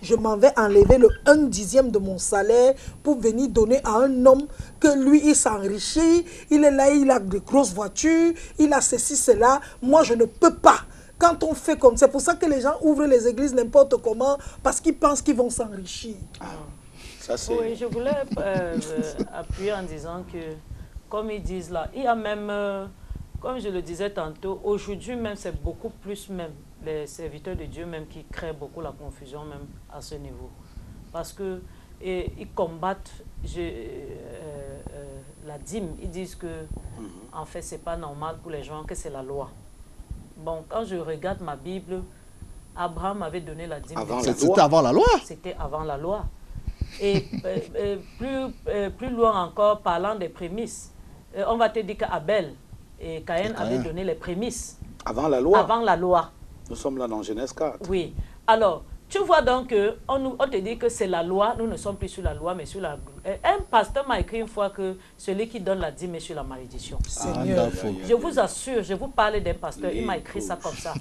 je m'en vais enlever le 1/10 de mon salaire pour venir donner à un homme que lui, il s'enrichit, il est là, il a de grosses voitures, il a ceci, cela. Moi, je ne peux pas. Quand on fait comme ça, c'est pour ça que les gens ouvrent les églises n'importe comment, parce qu'ils pensent qu'ils vont s'enrichir. Oui, je voulais appuyer en disant que, comme ils disent là, il y a même, comme je le disais tantôt, aujourd'hui même, c'est beaucoup plus même les serviteurs de Dieu même qui créent beaucoup la confusion même à ce niveau. Parce que ils combattent la dîme. Ils disent que en fait c'est pas normal pour les gens, que c'est la loi. Bon, quand je regarde ma Bible, Abraham avait donné la dîme. C'était avant la loi. C'était avant la loi. Et plus loin encore, parlant des prémices, on va te dire qu'Abel et Caïn avaient donné les prémices. Avant la loi. Avant la loi. Nous sommes là dans Genèse 4. Oui. Alors, tu vois donc qu'on te dit que c'est la loi, nous ne sommes plus sur la loi, mais sur la... Un pasteur m'a écrit une fois que celui qui donne la dîme est sur la malédiction. Seigneur. Je vous assure, je vous parlais d'un pasteur, il m'a écrit ça comme ça.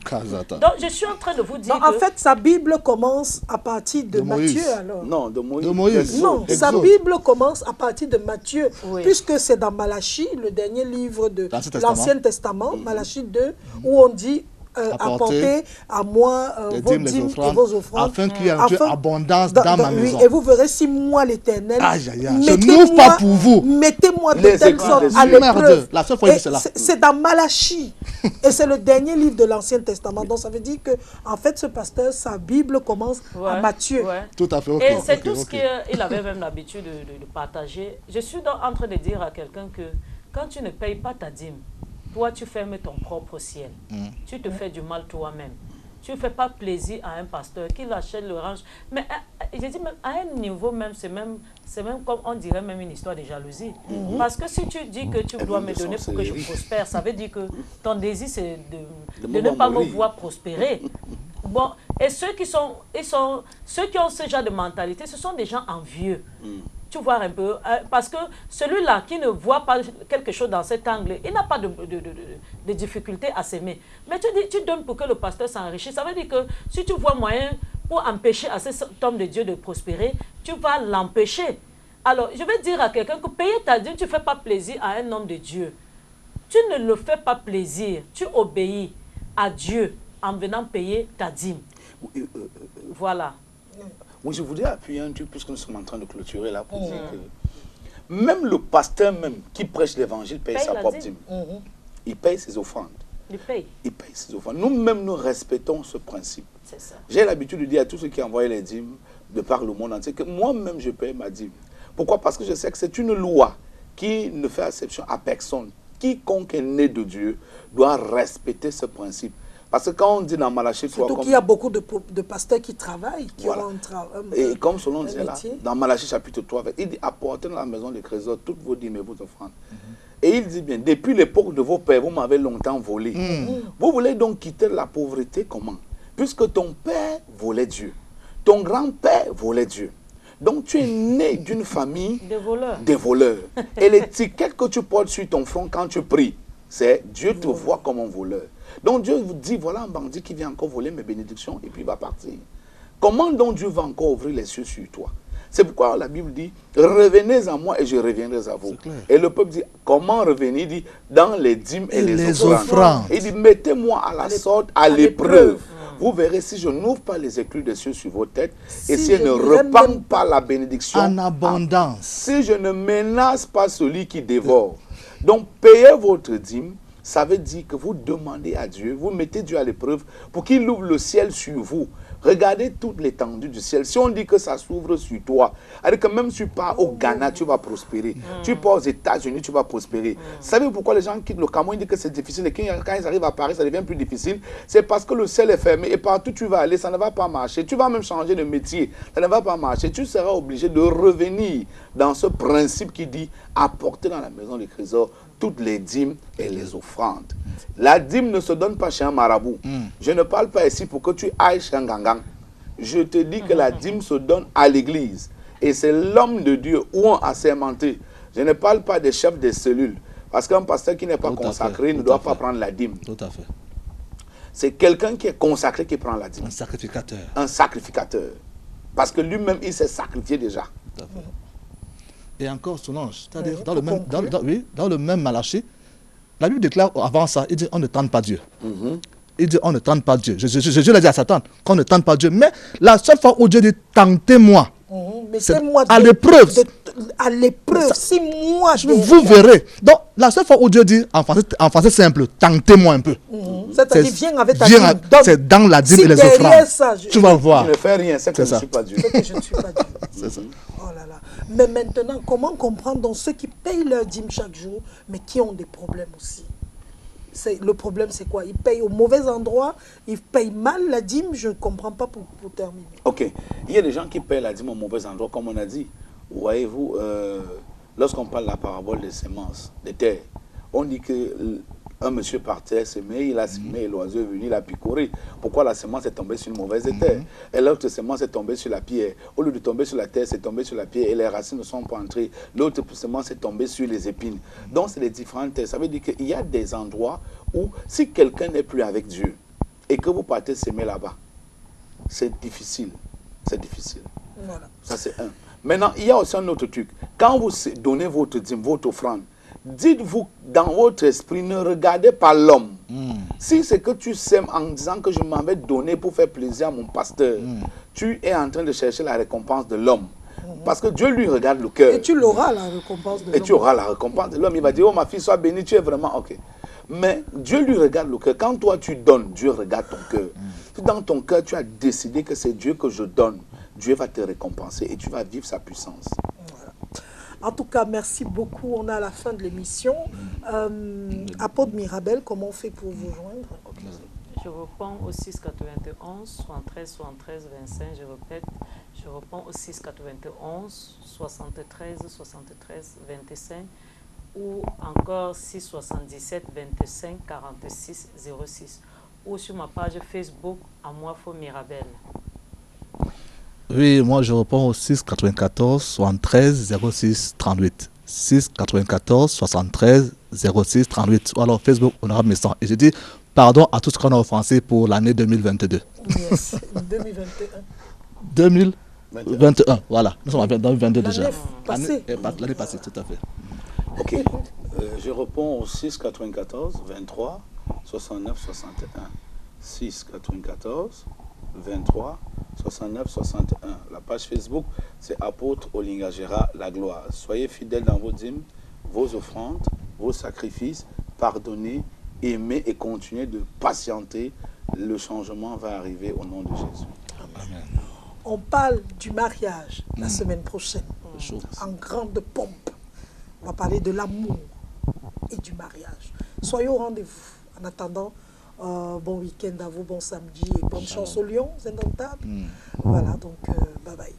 Donc, je suis en train de vous dire non, en fait, sa Bible commence à partir de Matthieu, alors. Non, de Moïse. De Moïse. Non, sa Bible commence à partir de Matthieu, Oui. puisque c'est dans Malachie, le dernier livre de l'Ancien Testament, Malachie 2, où on dit apportez à moi vos dîmes et vos offrandes, afin qu'il y ait un Dieu abondance dans ma maison. Oui, et vous verrez si moi, l'Éternel, je n'ouvre pas pour vous. Mettez-moi de telle sorte à l'épreuve. La seule fois, il dit cela. C'est dans Malachie, et c'est le dernier livre de l'Ancien Testament. Donc ça veut dire que, en fait, ce pasteur, sa Bible commence à Matthieu. Tout à fait. Et c'est tout ce qu'il avait même l'habitude de partager. Je suis en train de dire à quelqu'un que quand tu ne payes pas ta dîme, toi, tu fermes ton propre ciel. Tu te fais du mal toi-même. Tu ne fais pas plaisir à un pasteur qui l'achète, le range. Mais je dis même, à un niveau même, c'est même comme on dirait même une histoire de jalousie. Parce que si tu dis que tu dois me donner pour que je prospère, ça veut dire que ton désir, c'est de ne pas me voir prospérer. Bon, et ceux qui ont ce genre de mentalité, ce sont des gens envieux. tu vois un peu, parce que celui-là qui ne voit pas quelque chose dans cet angle, il n'a pas de difficulté à s'aimer. Mais tu donnes pour que le pasteur s'enrichisse. Ça veut dire que si tu vois moyen pour empêcher à cet homme de Dieu de prospérer, tu vas l'empêcher. Alors, je vais dire à quelqu'un que payer ta dîme, tu ne fais pas plaisir à un homme de Dieu. Tu ne le fais pas plaisir. Tu obéis à Dieu en venant payer ta dîme. Voilà. Oui, je voudrais appuyer un truc puisque nous sommes en train de clôturer là pour dire que même le pasteur même qui prêche l'évangile paye sa propre dîme. Il paye ses offrandes. Il paye. Il paye ses offrandes. Nous-mêmes, nous respectons ce principe. C'est ça. J'ai l'habitude de dire à tous ceux qui envoient les dîmes de par le monde entier que moi-même, je paye ma dîme. Pourquoi? Parce que je sais que c'est une loi qui ne fait exception à personne. Quiconque est né de Dieu doit respecter ce principe. Parce que quand on dit dans Malachie 3... Surtout qu'il y a beaucoup de pasteurs qui travaillent, qui voilà. ont et comme selon dit là, métier. dans Malachie chapitre 3, il dit apportez dans la maison des trésors toutes vos dîmes et vos offrandes. Et il dit bien, depuis l'époque de vos pères, vous m'avez longtemps volé. Vous voulez donc quitter la pauvreté comment? Puisque ton père volait Dieu. Ton grand-père volait Dieu. Donc tu es né d'une famille des voleurs. Et l'étiquette que tu portes sur ton front quand tu pries, c'est Dieu te voit comme un voleur. Donc Dieu vous dit, voilà un bandit qui vient encore voler mes bénédictions et puis il va partir. Comment donc Dieu va encore ouvrir les cieux sur toi? C'est pourquoi la Bible dit, revenez à moi et je reviendrai à vous. Et le peuple dit, comment revenir? Il dit, dans les dîmes et les offrandes. Il dit, mettez-moi à la sorte, à l'épreuve. Vous verrez si je n'ouvre pas les éclus des cieux sur vos têtes et si je ne repends pas la bénédiction en abondance. Si je ne menace pas celui qui dévore. Donc, payez votre dîme, ça veut dire que vous demandez à Dieu, vous mettez Dieu à l'épreuve pour qu'il ouvre le ciel sur vous. Regardez toute l'étendue du ciel. Si on dit que ça s'ouvre sur toi, alors que même si tu pars au Ghana, tu vas prospérer. Tu pars aux États-Unis, tu vas prospérer. Vous savez pourquoi les gens quittent le Cameroun, ils disent que c'est difficile et quand ils arrivent à Paris, ça devient plus difficile? C'est parce que le ciel est fermé et partout où tu vas aller, ça ne va pas marcher. Tu vas même changer de métier, ça ne va pas marcher. Tu seras obligé de revenir dans ce principe qui dit apporter dans la maison des trésors toutes les dîmes et les offrandes. La dîme ne se donne pas chez un marabout. Je ne parle pas ici pour que tu ailles chez un gangang. Je te dis que la dîme se donne à l'église. Et c'est l'homme de Dieu ou un assermenté. Je ne parle pas des chefs des cellules. Parce qu'un pasteur qui n'est pas consacré ne doit pas prendre la dîme. Tout à fait. C'est quelqu'un qui est consacré qui prend la dîme. Un sacrificateur. Un sacrificateur. Parce que lui-même, il s'est sacrifié déjà. Tout à fait. Et encore, Solange, c'est-à-dire dans le même Malachie, la Bible déclare avant ça, il dit on ne tente pas Dieu. Il dit on ne tente pas Dieu. Je l'ai dit à Satan, qu'on ne tente pas Dieu. Mais la seule fois où Dieu dit tentez-moi, c'est à l'épreuve. À l'épreuve, si moi vous verrez. Donc la seule fois où Dieu dit, en français simple, tentez-moi un peu. C'est-à-dire viens avec ta dîme. C'est dans la dîme et les offrandes. Tu vas voir. Tu ne fais rien, c'est que je ne suis pas Dieu. C'est que je ne suis pas Dieu. C'est ça. Oh là là. Mais maintenant, comment comprendre dans ceux qui payent leur dîme chaque jour, mais qui ont des problèmes aussi? Le problème, c'est quoi? Ils payent au mauvais endroit, ils payent mal la dîme, je ne comprends pas pour terminer. Ok. Il y a des gens qui payent la dîme au mauvais endroit, comme on a dit. Voyez-vous, lorsqu'on parle de la parabole des semences, des terres, on dit que un monsieur partait semer, il a semé et l'oiseau est venu, il a picoré. Pourquoi la semence est tombée sur une mauvaise terre? Et l'autre semence est tombée sur la pierre. Au lieu de tomber sur la terre, c'est tombé sur la pierre et les racines ne sont pas entrées. L'autre semence est tombée sur les épines. Donc, c'est les différentes terres. Ça veut dire qu'il y a des endroits où, si quelqu'un n'est plus avec Dieu et que vous partez semer là-bas, c'est difficile. C'est difficile. Voilà. Ça, c'est un. Maintenant, il y a aussi un autre truc. Quand vous donnez votre dîme, votre offrande, dites-vous dans votre esprit, ne regardez pas l'homme. Si c'est que tu sèmes en disant que je m'en vais donner pour faire plaisir à mon pasteur, tu es en train de chercher la récompense de l'homme. Parce que Dieu lui regarde le cœur. Et tu l'auras la récompense de l'homme. Et tu auras la récompense de l'homme. Il va dire, oh ma fille, sois bénie, tu es vraiment ok. Mais Dieu lui regarde le cœur. Quand toi tu donnes, Dieu regarde ton cœur. Si dans ton cœur tu as décidé que c'est Dieu que je donne, Dieu va te récompenser et tu vas vivre sa puissance. Voilà. En tout cas, merci beaucoup. On est à la fin de l'émission. Apôtre Mirabel, comment on fait pour vous joindre? Je reprends au 691 73 73 25. Je répète, je reprends au 691 73 73 25 ou encore 677 25 46 06 ou sur ma page Facebook Amoifo Mirabel. Oui, moi je réponds au 6 94 73 06 38. 6 94 73 06 38. Ou alors Facebook, honorable Messan. Et je dis pardon à tout ce qu'on a offensé pour l'année 2022. Yes, 2021. 2021, voilà. Nous sommes en 2022 déjà. L'année passée. L'année passée, tout à fait. Ok. Je réponds au 6 94 23 69 61. 6 94 23 69 61. La page Facebook, c'est Apôtre Olinga Gérard La Gloire. Soyez fidèles dans vos dîmes, vos offrandes, vos sacrifices. Pardonnez, aimez et continuez de patienter. Le changement va arriver au nom de Jésus. Amen. On parle du mariage la semaine prochaine, Chaud. en grande pompe. On va parler de l'amour et du mariage. Soyez au rendez-vous. En attendant, bon week-end à vous, bon samedi et bonne chance au Lion, c'est indomptable. Voilà, donc bye bye.